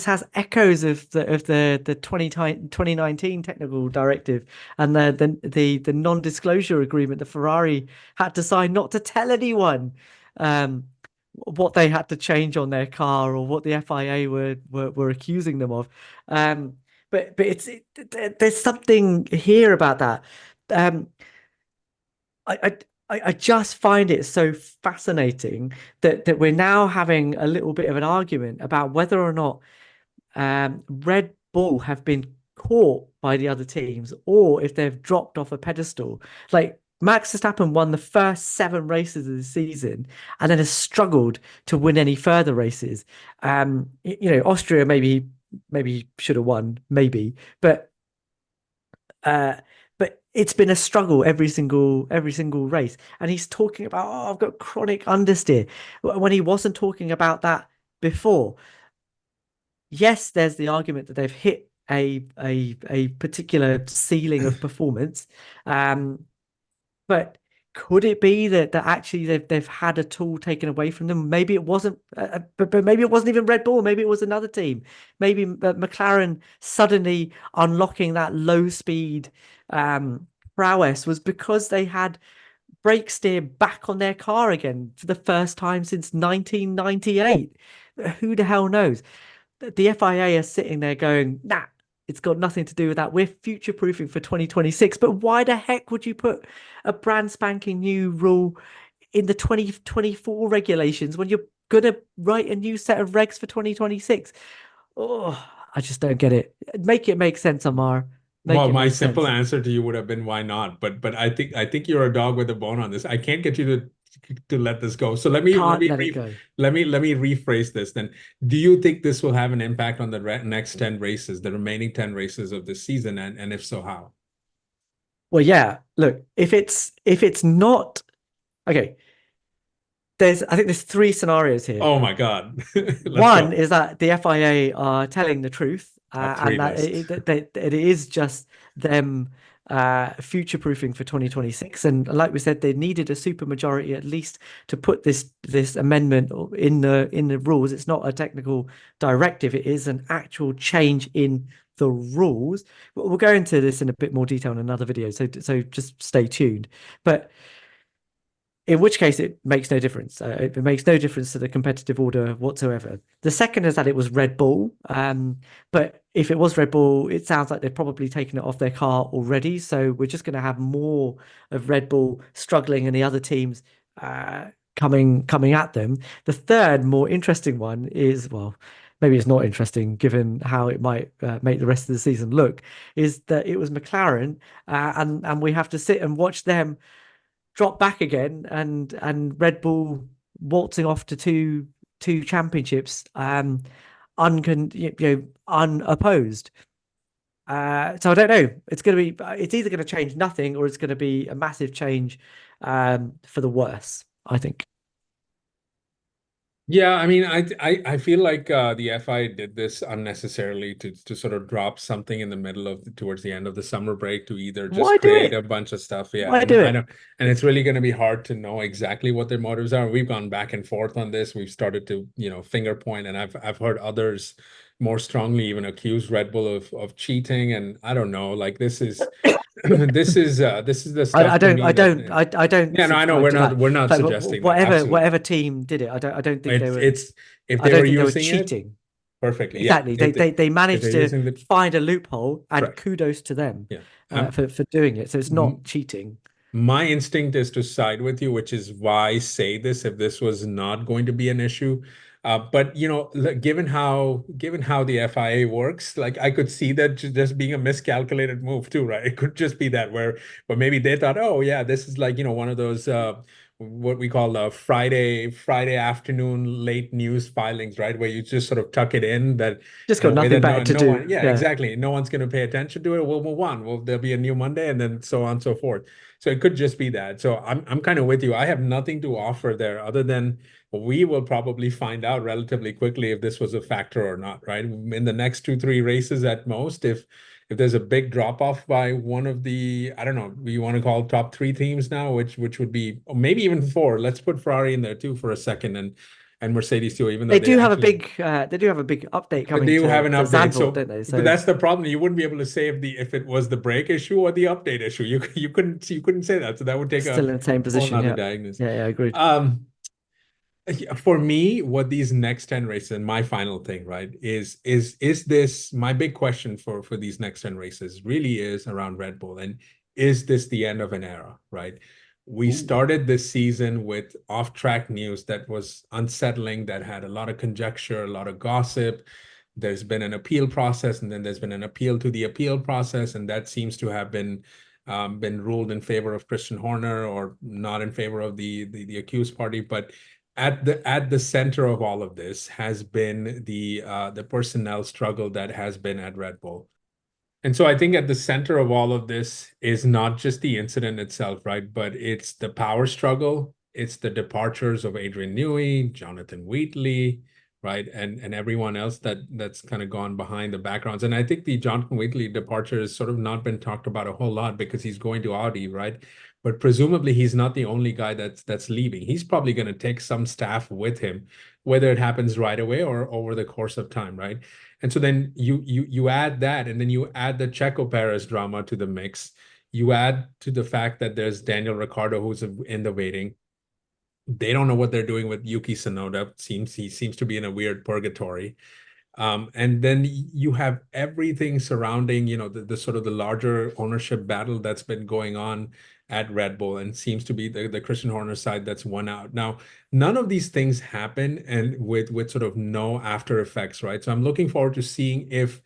has echoes of the 2019 technical directive and the non-disclosure agreement that Ferrari had to sign not to tell anyone um what they had to change on their car or what the FIA were accusing them of. Um but there's something here about that. Um I, I just find it so fascinating that we're now having a little bit of an argument about whether or not Red Bull have been caught by the other teams or if they've dropped off a pedestal. Like Max Verstappen won the first 7 races of the season and then has struggled to win any further races. Austria maybe he should have won, maybe, but uh, but it's been a struggle every single race. And he's talking about, oh, I've got chronic understeer, when he wasn't talking about that before. Yes, there's the argument that they've hit a particular ceiling of performance. But could it be that actually they've had a tool taken away from them? Maybe it wasn't, but maybe it wasn't even Red Bull. Maybe it was another team. Maybe McLaren suddenly unlocking that low speed prowess was because they had brake steer back on their car again for the first time since 1998. Who the hell knows? The FIA are sitting there going, nah, it's got nothing to do with that. We're future proofing for 2026. But why the heck would you put a brand spanking new rule in the 2024 regulations when you're going to write a new set of regs for 2026? Oh, I just don't get it. Make it make sense, Amar. Make Well, it my make simple sense. answer to you would have been why not? But I think you're a dog with a bone on this. I can't get you to let this go. So Can't let it go. let me rephrase this then. Do you think this will have an impact on the next 10 races, the remaining 10 races of this season, and if so, how? Well, yeah. Look, if it's not okay, I think there's three scenarios here. Oh my God. Let's One go. is that the FIA are telling the truth, Top three and that list. it is just them future proofing for 2026. And like we said, they needed a super majority at least to put this amendment in the rules. It's not a technical directive; it is an actual change in the rules. We'll go into this in a bit more detail in another video, so just stay tuned. But in which case it makes no difference. It makes no difference to the competitive order whatsoever. The second is that it was Red Bull. But if it was Red Bull, it sounds like they've probably taken it off their car already. So we're just going to have more of Red Bull struggling and the other teams coming at them. The third, more interesting one is, well, maybe it's not interesting given how it might make the rest of the season look, is that it was McLaren, and we have to sit and watch them drop back again, and Red Bull waltzing off to two championships, unopposed. So I don't know. It's either going to change nothing or it's going to be a massive change for the worse, I think. Yeah, I mean, I feel like the FI did this unnecessarily to sort of drop something in the middle of towards the end of the summer break to either just Why do create a it? bunch of stuff. Yeah, Why and do I it? don't, and it's really going to be hard to know exactly what their motives are. We've gone back and forth on this. We've started to, finger point, and I've heard others more strongly even accuse Red Bull of cheating, and I don't know. Like this is this is the I stuff to don't me I that don't I don't yeah, no, I know subscribe to that. we're not But suggesting that. Absolutely. whatever team did it, I don't think they were It's if I they don't were think they were using it cheating. perfectly, yeah. Exactly. They If they're managed to using the find a loophole, and correct, kudos to them yeah. for doing it. So it's not M- cheating. my instinct is to side with you, which is why I say this if this was not going to be an issue. But given how the FIA works, like I could see that just being a miscalculated move too, right? It could just be that but maybe they thought, oh yeah, this is like one of those what we call Friday afternoon late news filings, right? Where you just sort of tuck it in that Just in got a way nothing that better to no do. one, yeah, Yeah. exactly, no one's going to pay attention to it. We'll move on. Well, there'll be a new Monday, and then so on and so forth. So it could just be that. So I'm kind of with you. I have nothing to offer there other than we will probably find out relatively quickly if this was a factor or not, right? In the next 2, 3 races at most, if there's a big drop off by one of the, I don't know, you want to call top 3 teams now, which would be or maybe even 4. Let's put Ferrari in there too for a second and Mercedes too, even though They they do have a actually big they do have a big update but coming they will have an to update. Zandvoort, So, don't they? but So that's the problem. You wouldn't be able to say if it was the brake issue or the update issue. You couldn't say that. So that would take a still in the same whole position. nother Yeah. diagnosis. Yeah, agreed. Yeah, for me, what these next 10 races and my final thing, right, is this my big question for these next 10 races really is around Red Bull. And is this the end of an era, right? We Ooh. started this season with off-track news that was unsettling, that had a lot of conjecture, a lot of gossip. There's been an appeal process, and then there's been an appeal to the appeal process, and that seems to have been ruled in favor of Christian Horner or not in favor of the accused party. But at the center of all of this has been the personnel struggle that has been at Red Bull. And so I think at the center of all of this is not just the incident itself, right? But it's the power struggle. It's the departures of Adrian Newey, Jonathan Wheatley, right? And everyone else that's kind of gone behind the backgrounds. And I think the Jonathan Wheatley departure has sort of not been talked about a whole lot because he's going to Audi, right? But presumably he's not the only guy that's leaving. He's probably going to take some staff with him, whether it happens right away or over the course of time, right? And so then you add that, and then you add the Checo Perez drama to the mix. You add to the fact that there's Daniel Ricciardo who's in the waiting. They don't know what they're doing with Yuki Tsunoda. He seems to be in a weird purgatory. And then you have everything surrounding, the sort of the larger ownership battle that's been going on at Red Bull, and seems to be the Christian Horner side that's won out. Now, none of these things happen and with sort of no after effects, right? So I'm looking forward to seeing if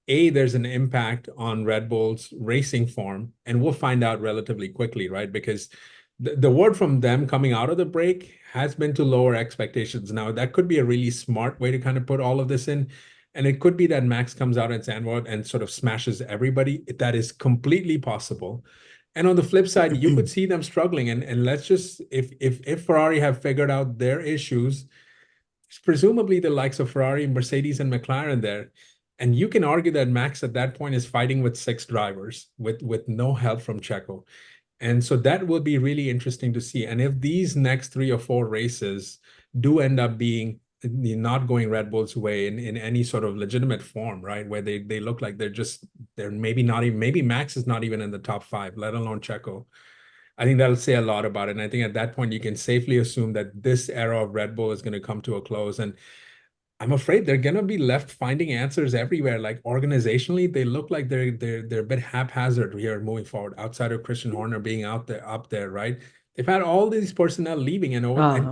there's an impact on Red Bull's racing form, and we'll find out relatively quickly, right? Because the word from them coming out of the break has been to lower expectations. Now, that could be a really smart way to kind of put all of this in. And it could be that Max comes out at Zandvoort and sort of smashes everybody. That is completely possible. And on the flip side, you could see them struggling. And let's just, if Ferrari have figured out their issues, presumably the likes of Ferrari, Mercedes, and McLaren there. And you can argue that Max at that point is fighting with 6 drivers with no help from Checo. And so that will be really interesting to see. And if these next 3 or 4 races do end up being not going Red Bull's way in any sort of legitimate form, right? Where they look like they're maybe not even, maybe Max is not even in the top 5, let alone Checo. I think that'll say a lot about it. And I think at that point, you can safely assume that this era of Red Bull is going to come to a close. And I'm afraid they're gonna be left finding answers everywhere. Like organizationally, they look like they're a bit haphazard here moving forward, outside of Christian Horner being up there, right? They've had all these personnel leaving, and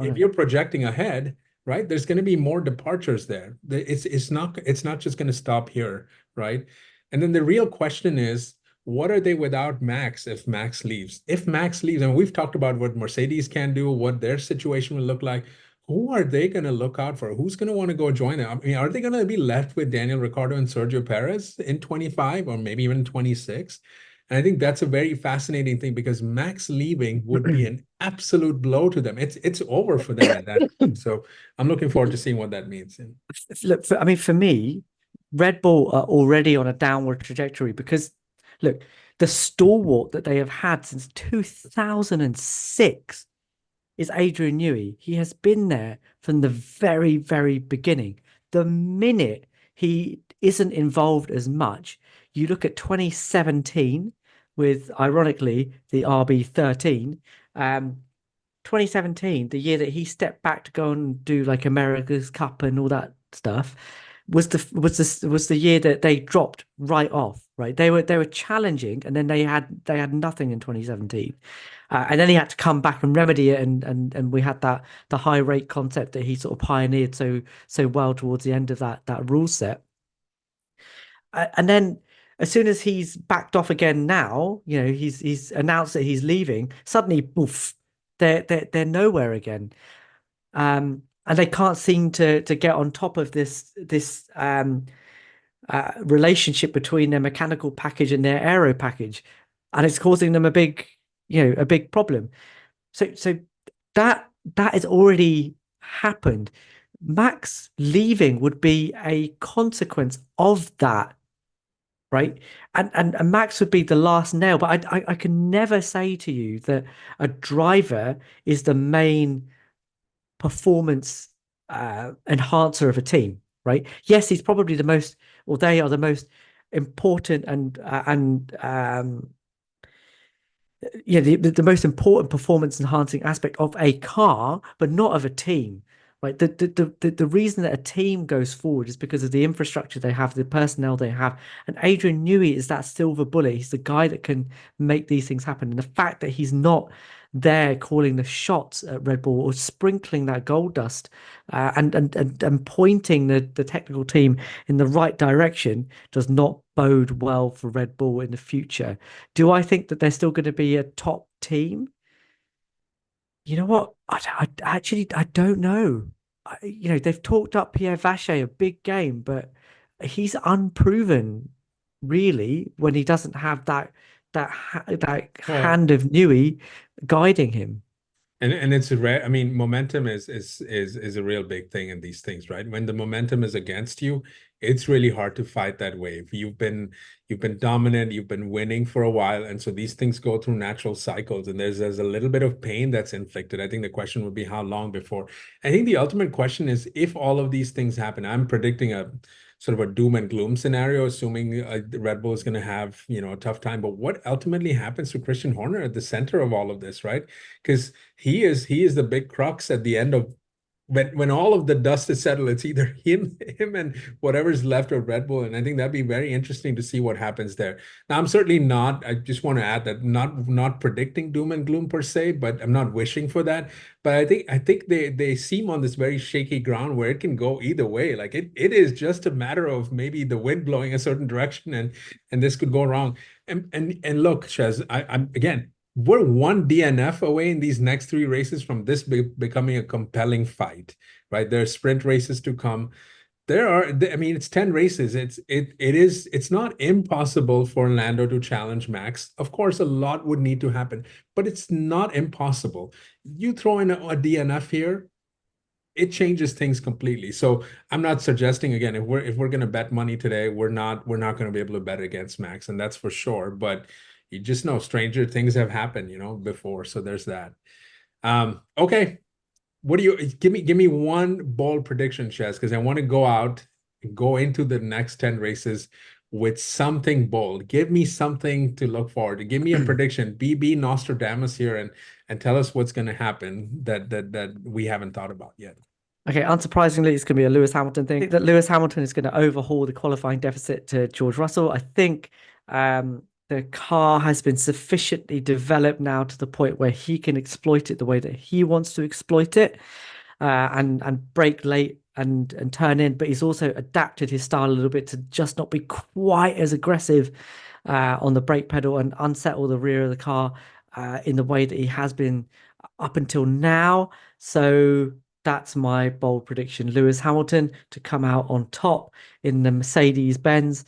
if you're projecting ahead, right, there's gonna be more departures there. It's not just gonna stop here, right? And then the real question is, what are they without Max if Max leaves? If Max leaves, and we've talked about what Mercedes can do, what their situation will look like, who are they going to look out for? Who's going to want to go join them? I mean, are they going to be left with Daniel Ricciardo and Sergio Perez in 25 or maybe even 26? And I think that's a very fascinating thing, because Max leaving would be an absolute blow to them. It's over for them at that point. So I'm looking forward to seeing what that means. Look, I mean, for me, Red Bull are already on a downward trajectory because, look, the stalwart that they have had since 2006 is Adrian Newey. He has been there from the very, very beginning. The minute he isn't involved as much, you look at 2017 with, ironically, the RB13. 2017, the year that he stepped back to go and do like America's Cup and all that stuff, was the year that they dropped right off. Right, they were challenging, and then they had nothing in 2017. And then he had to come back and remedy it, and we had the high rate concept that he sort of pioneered so well towards the end of that rule set. And then as soon as he's backed off again, now he's announced that he's leaving. Suddenly, poof, they're nowhere again, and they can't seem to get on top of this relationship between their mechanical package and their aero package, and it's causing them a big problem. So that has already happened. Max leaving would be a consequence of that, right? And Max would be the last nail. But I can never say to you that a driver is the main performance enhancer of a team, right? Yes, he's probably the most, or they are the most important and the most important performance enhancing aspect of a car, but not of a team. Right. The reason that a team goes forward is because of the infrastructure they have, the personnel they have. And Adrian Newey is that silver bullet. He's the guy that can make these things happen. And the fact that he's not there calling the shots at Red Bull or sprinkling that gold dust and pointing the technical team in the right direction does not bode well for Red Bull in the future. Do I think that they're still going to be a top team? You know what? I actually don't know. They've talked up Pierre Vacher, a big game, but he's unproven really when he doesn't have that hand of Newey guiding him. And it's rare. I mean, momentum is a real big thing in these things, right? When the momentum is against you, it's really hard to fight that wave. You've been dominant, you've been winning for a while, and so these things go through natural cycles, and there's a little bit of pain that's inflicted. I think the question would be how long before. I think the ultimate question is if all of these things happen. I'm predicting a sort of a doom and gloom scenario, assuming Red Bull is going to have a tough time. But what ultimately happens to Christian Horner at the center of all of this, right? Because he is the big crux at the end of when all of the dust is settled, it's either him and whatever's left of Red Bull. And I think that'd be very interesting to see what happens there. Now, I'm certainly not, I just want to add that not predicting doom and gloom per se, but I'm not wishing for that. But I think they seem on this very shaky ground where it can go either way. Like it is just a matter of maybe the wind blowing a certain direction and this could go wrong. And look, Shez, I'm again, we're one DNF away in these next three races from this becoming a compelling fight, right? There are sprint races to come. I mean, it's 10 races. It's not impossible for Lando to challenge Max. Of course, a lot would need to happen, but it's not impossible. You throw in a DNF here, it changes things completely. So I'm not suggesting, again, if we're going to bet money today, we're not going to be able to bet against Max, and that's for sure. But you just know stranger things have happened, before. So there's that. Okay. What do you give me one bold prediction, Shez, because I want to go into the next 10 races with something bold. Give me something to look forward to. Give me a prediction. Be Nostradamus here and tell us what's going to happen that we haven't thought about yet. Okay, unsurprisingly, it's going to be a Lewis Hamilton thing. I think that Lewis Hamilton is going to overhaul the qualifying deficit to George Russell. I think the car has been sufficiently developed now to the point where he can exploit it the way that he wants to exploit it, and brake late and turn in. But he's also adapted his style a little bit to just not be quite as aggressive on the brake pedal and unsettle the rear of the car in the way that he has been up until now. So that's my bold prediction. Lewis Hamilton to come out on top in the Mercedes-Benz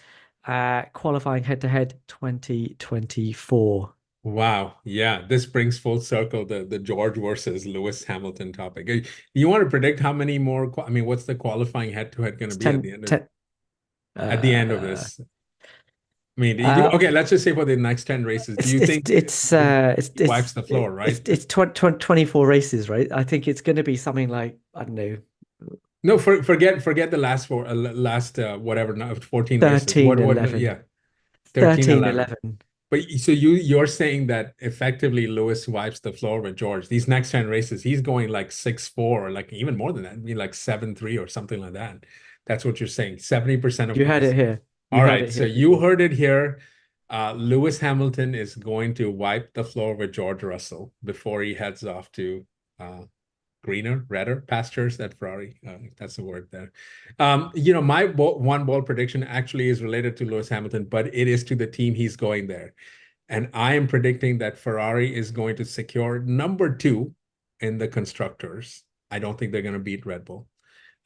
qualifying head-to-head 2024. Wow. Yeah, this brings full circle the George versus Lewis Hamilton topic. You want to predict how many more, I mean, what's the qualifying head-to-head going to be 10, at the end of this? I mean, okay, let's just say for the next 10 races, do you think it's wipes the floor, right? It's 24 races, right? I think it's going to be something like, I don't know. No, forget the last whatever, 14 races. 13, 11. Yeah. 13, 11. But so you're saying that effectively Lewis wipes the floor with George. These next 10 races, he's going like 6-4, or like even more than that, I mean like 7-3 or something like that. That's what you're saying. 70% of You heard it here. All right, so you heard it here. Lewis Hamilton is going to wipe the floor with George Russell before he heads off to redder pastures at Ferrari. That's the word there. My one bold prediction actually is related to Lewis Hamilton, but it is to the team he's going there. And I am predicting that Ferrari is going to secure number 2 in the constructors. I don't think they're going to beat Red Bull.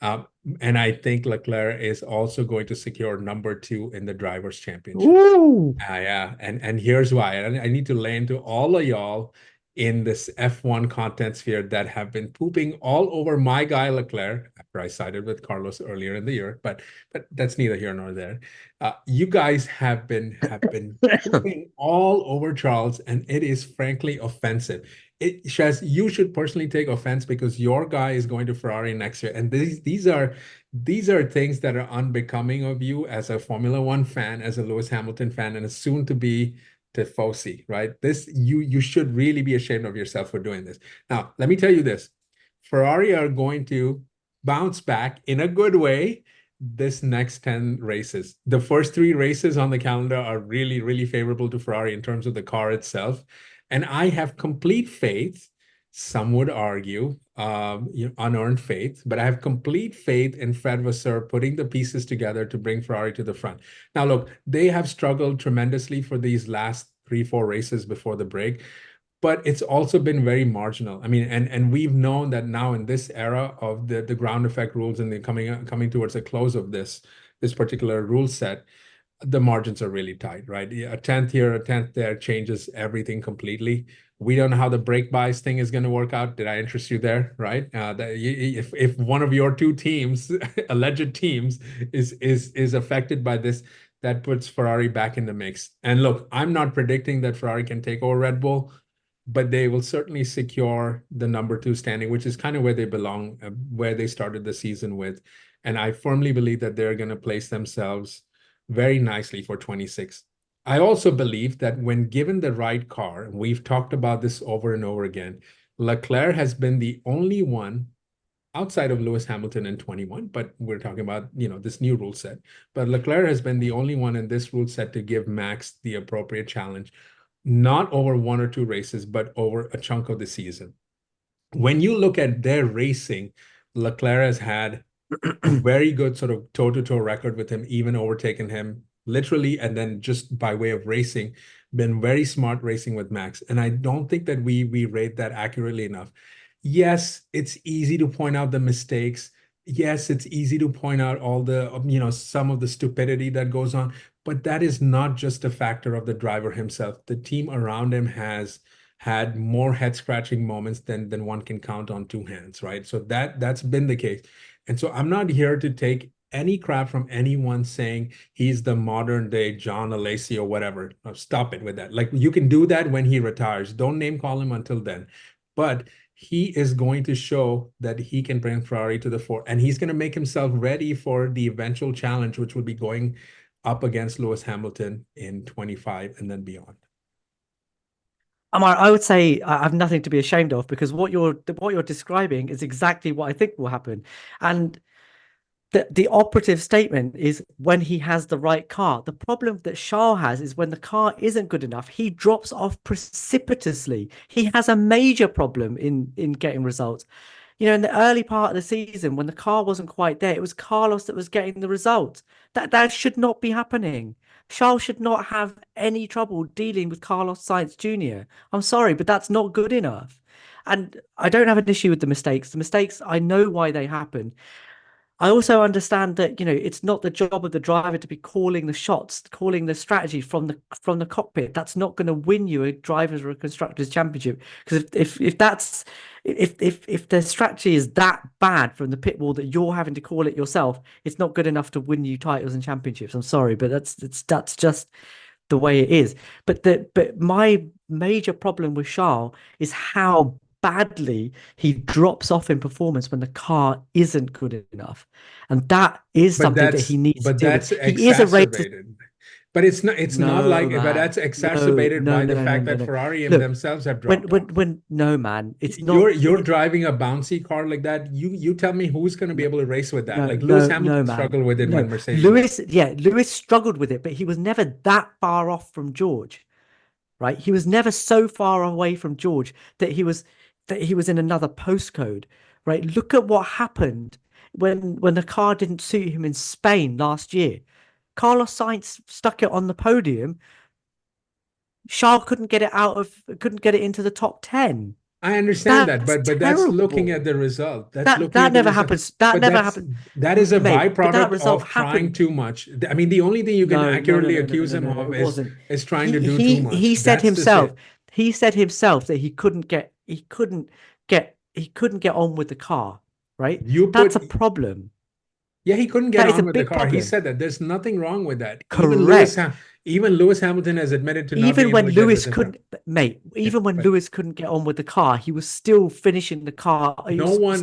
And I think Leclerc is also going to secure number 2 in the Drivers' Championship. Yeah, and here's why. I need to lay into all of y'all in this F1 content sphere that have been pooping all over my guy Leclerc after I sided with Carlos earlier in the year, but that's neither here nor there. You guys have been pooping all over Charles, and it is frankly offensive. Shez, you should personally take offense because your guy is going to Ferrari next year, and these are things that are unbecoming of you as a Formula One fan, as a Lewis Hamilton fan, and a soon to be Tifosi, right? You should really be ashamed of yourself for doing this. Now, let me tell you this: Ferrari are going to bounce back in a good way this next 10 races. The first 3 races on the calendar are really, really favorable to Ferrari in terms of the car itself. And I have complete faith, some would argue, unearned faith, but I have complete faith in Fred Vasseur putting the pieces together to bring Ferrari to the front. Now, look, they have struggled tremendously for these last 3-4 races before the break, but it's also been very marginal. I mean, and we've known that now in this era of the ground effect rules and the coming towards a close of this particular rule set, the margins are really tight, right? A 10th here, a 10th there changes everything completely. We don't know how the brake bias thing is going to work out. Did I interest you there, right? If one of your 2 teams, alleged teams, is affected by this, that puts Ferrari back in the mix. And look, I'm not predicting that Ferrari can take over Red Bull, but they will certainly secure the number 2 standing, which is kind of where they belong, where they started the season with. And I firmly believe that they're going to place themselves very nicely for 26. I also believe that when given the right car, and we've talked about this over and over again, Leclerc has been the only one outside of Lewis Hamilton in 21, but we're talking about, this new rule set. But Leclerc has been the only one in this rule set to give Max the appropriate challenge, not over one or two races, but over a chunk of the season. When you look at their racing, Leclerc has had a very good sort of toe-to-toe record with him, even overtaken him literally, and then just by way of racing, been very smart racing with Max. And I don't think that we rate that accurately enough. Yes, it's easy to point out the mistakes. Yes, it's easy to point out all the, some of the stupidity that goes on, but that is not just a factor of the driver himself. The team around him has had more head-scratching moments than one can count on two hands, right? So that's been the case. And so I'm not here to take any crap from anyone saying he's the modern day John Alesi or whatever. Stop it with that. Like, you can do that when he retires. Don't name call him until then. But he is going to show that he can bring Ferrari to the fore, and he's going to make himself ready for the eventual challenge, which will be going up against Lewis Hamilton in 25 and then beyond. Ammar, I would say I have nothing to be ashamed of, because what you're describing is exactly what I think will happen. And the operative statement is when he has the right car. The problem that Charles has is when the car isn't good enough, he drops off precipitously. He has a major problem in getting results. In the early part of the season, when the car wasn't quite there, it was Carlos that was getting the results. That should not be happening. Charles should not have any trouble dealing with Carlos Sainz Jr. I'm sorry, but that's not good enough. And I don't have an issue with the mistakes. The mistakes, I know why they happen. I also understand that, it's not the job of the driver to be calling the shots, calling the strategy from the cockpit. That's not going to win you a drivers or a constructors championship. Because if the strategy is that bad from the pit wall that you're having to call it yourself, it's not good enough to win you titles and championships. I'm sorry, but that's just the way it is. But my major problem with Charles is how badly he drops off in performance when the car isn't good enough, and that is something that he needs to deal with. He is a racist. But it's not like, man. but that's exacerbated by the fact that Ferrari themselves have dropped off. When no, man, it's not. You're driving a bouncy car like that. You tell me who's going to be able to race with that? Lewis Hamilton struggled with it when Mercedes. Lewis struggled with it, but he was never that far off from George, right? He was never so far away from George that he was in another postcode, right? Look at what happened when the car didn't suit him in Spain last year. Carlos Sainz stuck it on the podium. Charles couldn't get it into the top 10. I understand that, but that's looking at the result. That never happens. That never happens. That is a byproduct of trying too much. I mean, the only thing you can accurately accuse him of is trying to do too much. He said himself that he couldn't get on with the car, right? That's a problem. Yeah, he couldn't get on with the car. Problem. He said that there's nothing wrong with that. Correct. Even Lewis Hamilton has admitted to not even when Lewis couldn't, mate. Even when Lewis couldn't get on with the car, he was still finishing the car. No one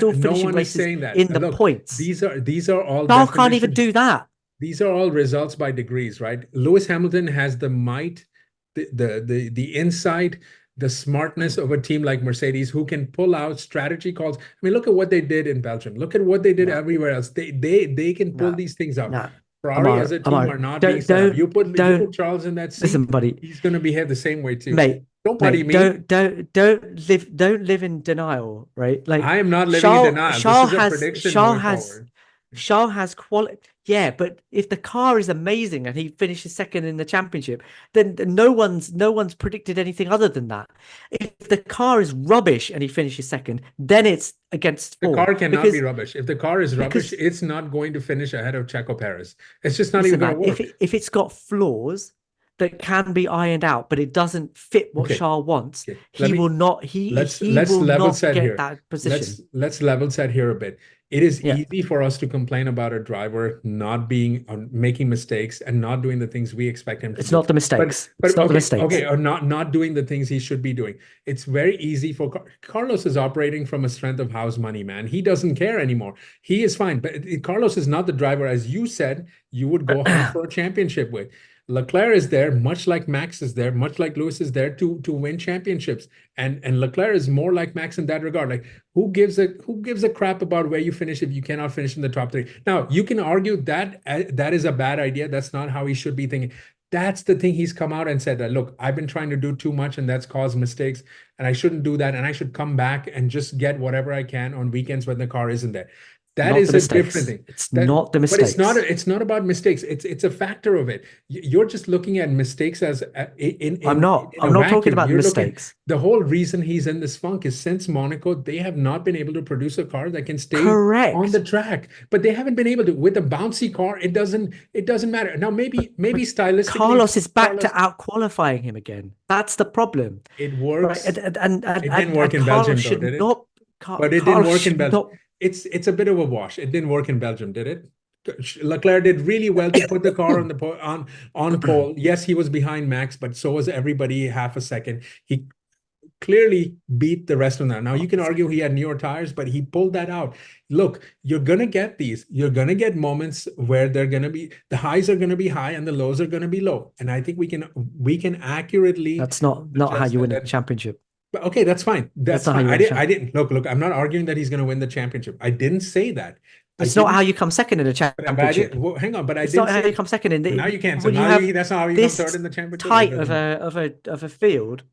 is saying that in the points. These are all. Charles can't even do that. These are all results by degrees, right? Lewis Hamilton has the might, the insight, the smartness of a team like Mercedes, who can pull out strategy calls. I mean, look at what they did in Belgium. Look at what they did everywhere else. They can pull these things out. Ferrari as a team are not being set up. You put Charles in that seat, listen, buddy, he's going to behave the same way too. Mate, don't buddy me. Don't live in denial, right? Like, I am not living in denial. This is a prediction going forward. Charles has quality. Yeah, but if the car is amazing and he finishes second in the championship, then no one's predicted anything other than that. If the car is rubbish and he finishes second, then it's against form. The car cannot be rubbish. If the car is rubbish, it's not going to finish ahead of Checo Perez. It's just not even going to work. If it's got flaws that can be ironed out, but it doesn't fit what Charles wants, he will not. Let's level set here. That position. Let's level set here a bit. It is easy for us to complain about a driver not making mistakes and not doing the things we expect him to do. It's not the mistakes. It's not the mistakes. Okay, or not doing the things he should be doing. It's very easy for Carlos is operating from a strength of house money, man. He doesn't care anymore. He is fine. But Carlos is not the driver, as you said, you would go hunt for a championship with. Leclerc is there, much like Max is there, much like Lewis is there to win championships. And Leclerc is more like Max in that regard. Like who gives a crap about where you finish if you cannot finish in the top three? Now you can argue that that is a bad idea. That's not how he should be thinking. That's the thing he's come out and said that, look, I've been trying to do too much and that's caused mistakes and I shouldn't do that. And I should come back and just get whatever I can on weekends when the car isn't there. That Not is the a different mistakes. thing. It's That, not the but it's not mistakes. it's not about mistakes. It's a factor of it. You're just looking at mistakes as I'm not. in I'm a not talking vacuum. about the You're looking mistakes. the whole reason he's in this funk is since Monaco, they have not been able to produce a car that can stay on the Correct. track. But they haven't been able to with a bouncy car. It doesn't matter. Now maybe stylistically Carlos is back to Carlos out qualifying him again. That's the problem, it right? works. It didn't work And in Carlos Belgium though, did should it? not. But it didn't Carlos work in should Belgium. not. It's a bit of a wash. It didn't work in Belgium, did it? Leclerc did really well to put the car on on pole. Yes, he was behind Max, but so was everybody half a second. He clearly beat the rest of them. Now you can argue he had newer tires, but he pulled that out. Look, you're gonna get these. You're gonna get moments where they're gonna be the highs are gonna be high and the lows are gonna be low. And I think we can accurately That's not how suggest you win a that. championship. But okay, that's fine. That's That's not how fine. you I win a didn't. I championship. didn't look. I'm not arguing that he's going to win the championship. I didn't say that. I It's not how didn't. you come second in a But I did. championship. Well, hang on. But I It's didn't not how say. you come second in But now you can't. So when you now have that's not how you come third this in the championship. It tight of doesn't. a field.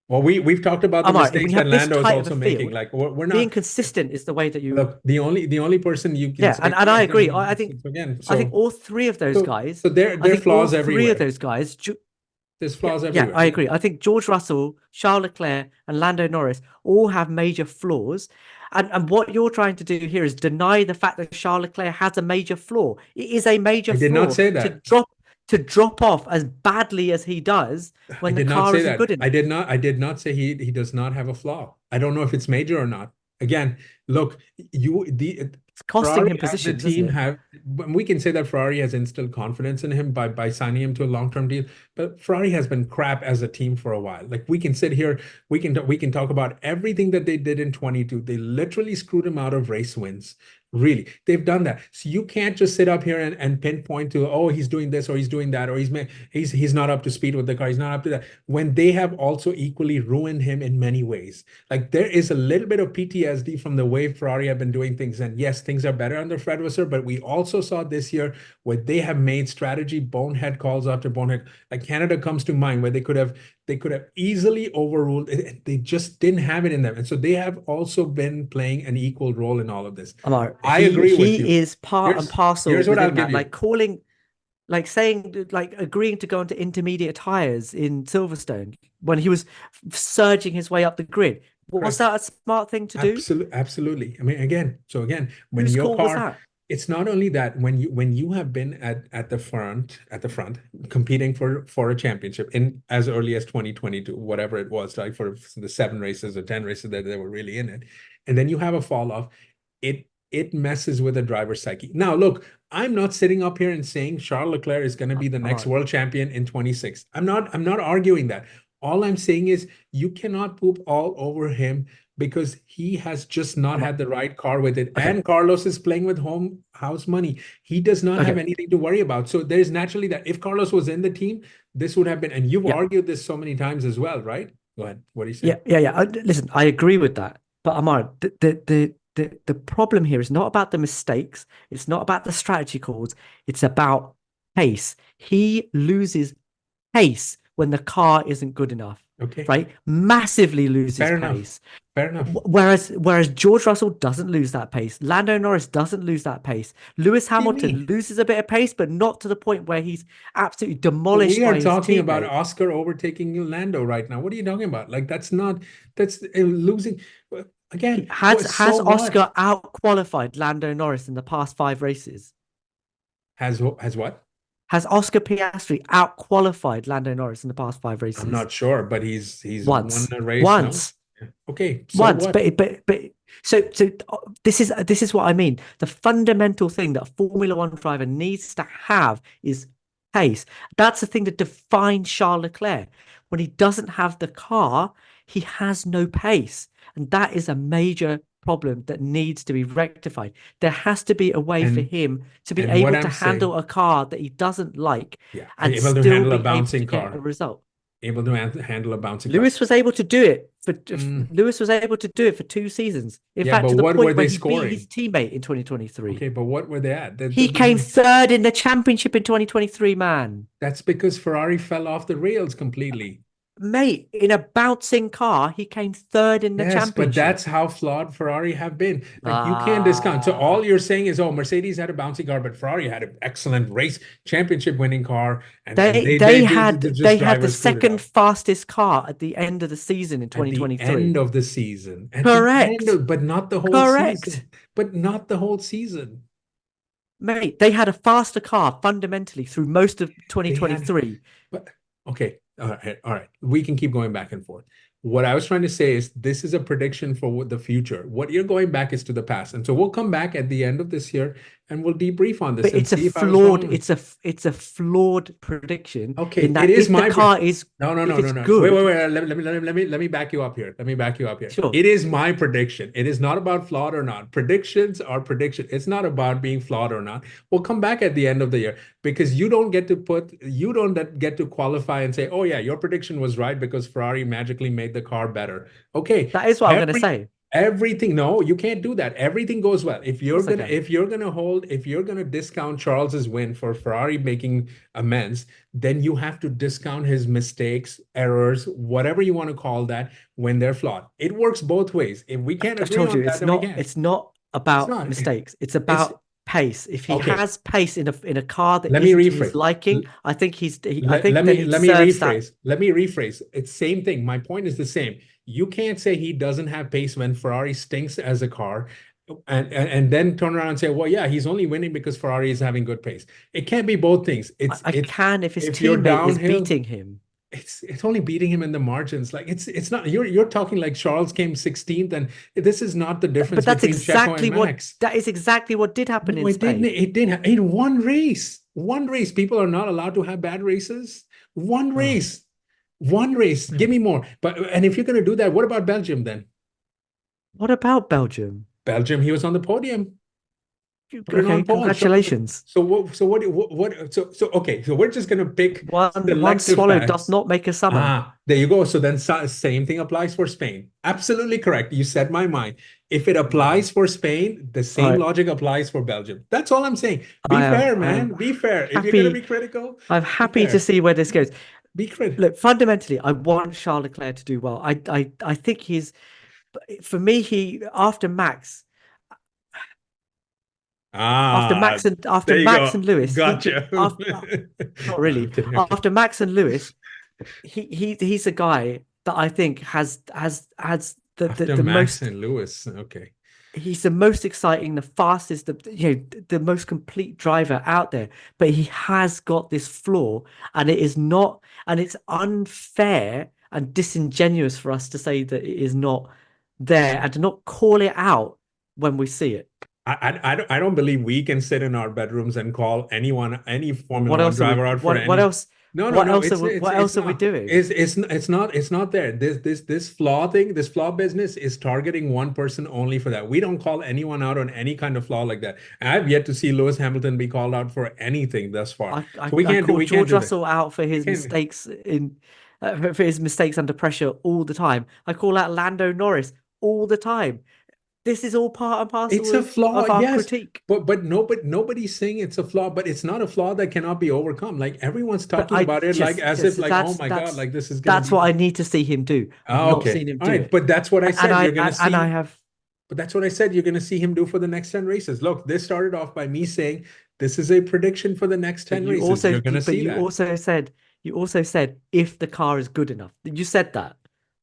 Well, we've talked about the Amar, when mistakes you that have this Lando is tight of a also making. field, Like we're being not. consistent is the way that you. Look, the only person you can Yeah, say and I is going to agree. be I think again. I think So all three of those so guys. so there I there are think all flaws three of everywhere. those guys. There's Yeah, flaws yeah, everywhere. I agree. I think George Russell, Charles Leclerc, and Lando Norris all have major flaws. And what you're trying to do here is deny the fact that Charles Leclerc has a major flaw. It is a major I did not flaw say that. to drop off as badly as he does I when the did not car say isn't that. good enough. I did not say he does not have a flaw. I don't know if it's major or not. Again, look, It's costing Ferrari him as the positions, isn't team it? have we can say that Ferrari has instilled confidence in him by signing him to a long-term deal, but Ferrari has been crap as a team for a while. Like we can sit here, we can talk about everything that they did in 22. They literally screwed him out of race wins. Really, they've done that. So you can't just sit up here and pinpoint to, oh, he's doing this or he's doing that or he's not up to speed with the car. He's not up to that. When they have also equally ruined him in many ways. Like there is a little bit of PTSD from the way Ferrari have been doing things. And yes, things are better under Fred Vasseur, but we also saw this year where they have made strategy bonehead calls after bonehead. Like Canada comes to mind where they could have easily overruled it. They just didn't have it in them. And so they have also been playing an equal role in all of this. Amar, I agree with you. he is part and parcel Here's what I'll within give that. you. Like saying, like agreeing to go into intermediate tires in Silverstone when he was surging his way up the grid. Was Correct. that a smart thing to do? Absolutely. I mean, again, when Whose your call was car, that? it's not only that when you have been at the front competing for a championship in as early as 2022, whatever it was, like for the 7 races or 10 races that they were really in it, and then you have a fall off, it messes with a driver's psyche. Now, look, I'm not sitting up here and saying Charles Leclerc is going to be the next Amar, world champion in 26. I'm not arguing that. All I'm saying is you cannot poop all over him because he has just not Amar. had the right car with it. Okay, And Carlos is playing with home house money. He does not have okay, anything to worry about. So there's naturally that if Carlos was in the team, this would have been, and you've yeah, argued this so many times as well, right? Go ahead. What do you yeah, say? yeah, yeah. Listen, I agree with that, but Amar, the problem here is not about the mistakes. It's not about the strategy calls. It's about pace. He loses pace when the car isn't good enough, Okay. right? Massively loses Fair enough. pace. Fair enough. Whereas George Russell doesn't lose that pace. Lando Norris doesn't lose that pace. Lewis What do you Hamilton mean? loses a bit of pace, but not to the point where he's absolutely But demolished we are by his talking about teammate. Oscar overtaking Lando right now. What are you talking about? Like that's losing. Again, Has so what? Oscar out qualified Lando Norris in the past 5 races? Has what? Has Oscar Piastri out qualified Lando Norris in the past 5 I'm races? not sure, but he's won Once, a race, no? once, Okay, so once. what? But this is what I mean. The fundamental thing that a Formula One driver needs to have is pace. That's the thing that defines Charles Leclerc. When he doesn't have the car, he has no pace, and that is a major problem that needs to be rectified. There has to be a way for And him to be what able to I'm saying, handle a car that he doesn't like yeah, and able to still handle a be able bouncing to get a car, result. able to handle a bouncing car. Lewis was able to do it for Mm, Lewis was able to do it for 2 seasons. In yeah, fact, but to the what were point where they he beat his scoring? teammate in 2023. Okay, but what were they at? He came third in the championship in 2023, man. That's because Ferrari fell off the rails completely. Mate, in a bouncing car, he came third in the Yes, but championship. that's how flawed Ferrari have been. Like you can't discount. So Ah, all you're saying is, oh, Mercedes had a bouncy car, but Ferrari had an excellent race championship winning car, and they they they just had the drivers screwed it second up fastest car at the end of the season in at the 2023. end of the season. At the end Correct. of, but not the whole Correct. season. But not the whole season. Mate, they had a faster car fundamentally through most of They had, 2023. but okay, all right. We can keep going back and forth. What I was trying to say is this is a prediction for the future. What you're going back is to the past. And so we'll come back at the end of this year and we'll debrief on this But and it's a see if I was flawed, wrong. it's a flawed prediction Okay, in it that is if the my car is no, no, if no, no, it's no. Wait, wait, good, wait. Let me back you up here. Let me back you up here. sure. It is my prediction. It is not about flawed or not. Predictions are prediction. It's not about being flawed or not. We'll come back at the end of the year because you don't get to qualify and say, oh yeah, your prediction was right because Ferrari magically made the car better. Okay, That is what I'm going to say. everything, no, you can't do that. Everything goes well. Of course I can. If you're gonna discount Charles's win for Ferrari making amends, then you have to discount his mistakes, errors, whatever you want to call that, when they're flawed. It works both ways. If we can't I've agree told on you that, then we can't. it's not It's about not. mistakes. It's It's about pace. If he okay. has pace in a car that Let me isn't to his rephrase. liking, I think I think Let then me he deserves that. Let me rephrase. It's same thing. My point is the same. You can't say he doesn't have pace when Ferrari stinks as a car, and then turn around and say, well, yeah, he's only winning because Ferrari is having good pace. It can't be both things. I can if his If you're teammate is downhill, beating him. it's only beating him in the margins. Like it's not you're talking like Charles came 16th, and this is not the difference But that's between Checo and exactly Max. that is exactly what did happen No, in it didn't. Spain. It didn't. In one race. One race. People are not allowed to have bad races. One Oh. race. One race. Give me more. But and if you're going to do that, what about Belgium then? What about Belgium? Belgium, he was on the podium. Put it Okay, on pole. congratulations. So okay. So we're just going to pick One selective swallow does facts. not make a summer. Ah, there you go. So then same thing applies for Spain. Absolutely correct. You said my mind. If it applies for Spain, the same I logic applies for Belgium. That's all I'm saying. Be I am fair, I am man. Be fair. If you're going to happy. be critical, I'm be happy to fair. see where this goes. Be critical. Look, fundamentally, I want Charles Leclerc to do well. I think for me, he Ah, after there you Max and go. Lewis, Gotcha. not No, really. I'm kidding. Okay. After Max and Lewis, he's a guy that I think has After the Max most. and Lewis. Okay. He's the most exciting, the fastest, the most complete driver out there. But he has got this flaw, and it's unfair and disingenuous for us to say that it is not there and to not call it out when we see it. I don't believe we can sit in our bedrooms and call anyone, any Formula What One else are we? driver out for What any. else? No, no, What no. else are we? What else It's are we not. doing? It's not there. This flaw thing, this flaw business is targeting one person only for that. We don't call anyone out on any kind of flaw like that. I've yet to see Lewis Hamilton be called out for anything thus far. So I call we can't George do that. Russell out for We his can't. mistakes for his mistakes under pressure all the time. I call out Lando Norris all the time. This is all part and It's parcel a flaw, of our yes, critique. but nobody's saying it's a flaw, but it's not a flaw that cannot be overcome. Like everyone's But talking about it like as if just like, oh my God, like this is gonna that's be. what I need to see him do. I've Ah, not okay. seen him All do right. it, But that's what I and said. You're gonna I see. have. But that's what I said. You're gonna see him do for the next 10 races. Look, this started off by me saying this is a prediction for the next 10 races. You're gonna see that. You also said if the car is good enough. You said that.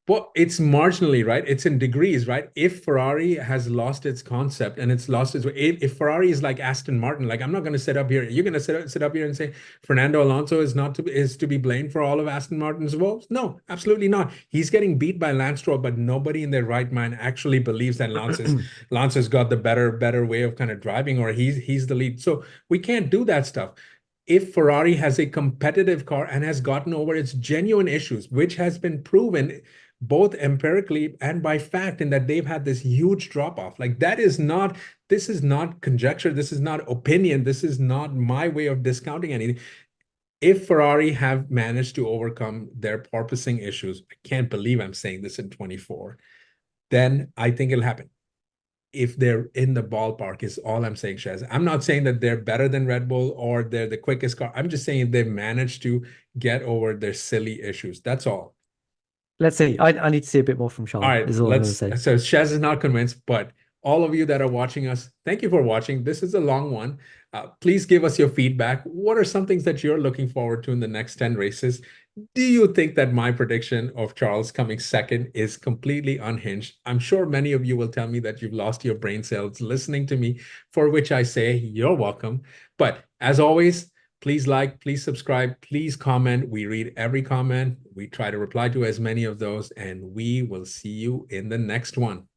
Well, it's marginally, right? It's in degrees, right? If Ferrari has lost its concept and it's lost its way, if Ferrari is like Aston Martin, like I'm not going to sit up here. You're going to sit up here and say Fernando Alonso is to be blamed for all of Aston Martin's woes? No, absolutely not. He's getting beat by Lance Stroll, but nobody in their right mind actually believes that Lance has got the better way of kind of driving, or he's the lead. So we can't do that stuff. If Ferrari has a competitive car and has gotten over its genuine issues, which has been proven both empirically and by fact, in that they've had this huge drop off. Like this is not conjecture. This is not opinion. This is not my way of discounting anything. If Ferrari have managed to overcome their porpoising issues, I can't believe I'm saying this in 24, then I think it'll happen. If they're in the ballpark is all I'm saying, Shez. I'm not saying that they're better than Red Bull or they're the quickest car. I'm just saying they've managed to get over their silly issues. That's all. Let's see. I need to see a bit more from All Charles, right, is all I'm going to say. so Shez is not convinced, but all of you that are watching us, thank you for watching. This is a long one. Please give us your feedback. What are some things that you're looking forward to in the next 10 races? Do you think that my prediction of Charles coming second is completely unhinged? I'm sure many of you will tell me that you've lost your brain cells listening to me, for which I say you're welcome. But as always, please like, please subscribe, please comment. We read every comment. We try to reply to as many of those, and we will see you in the next one.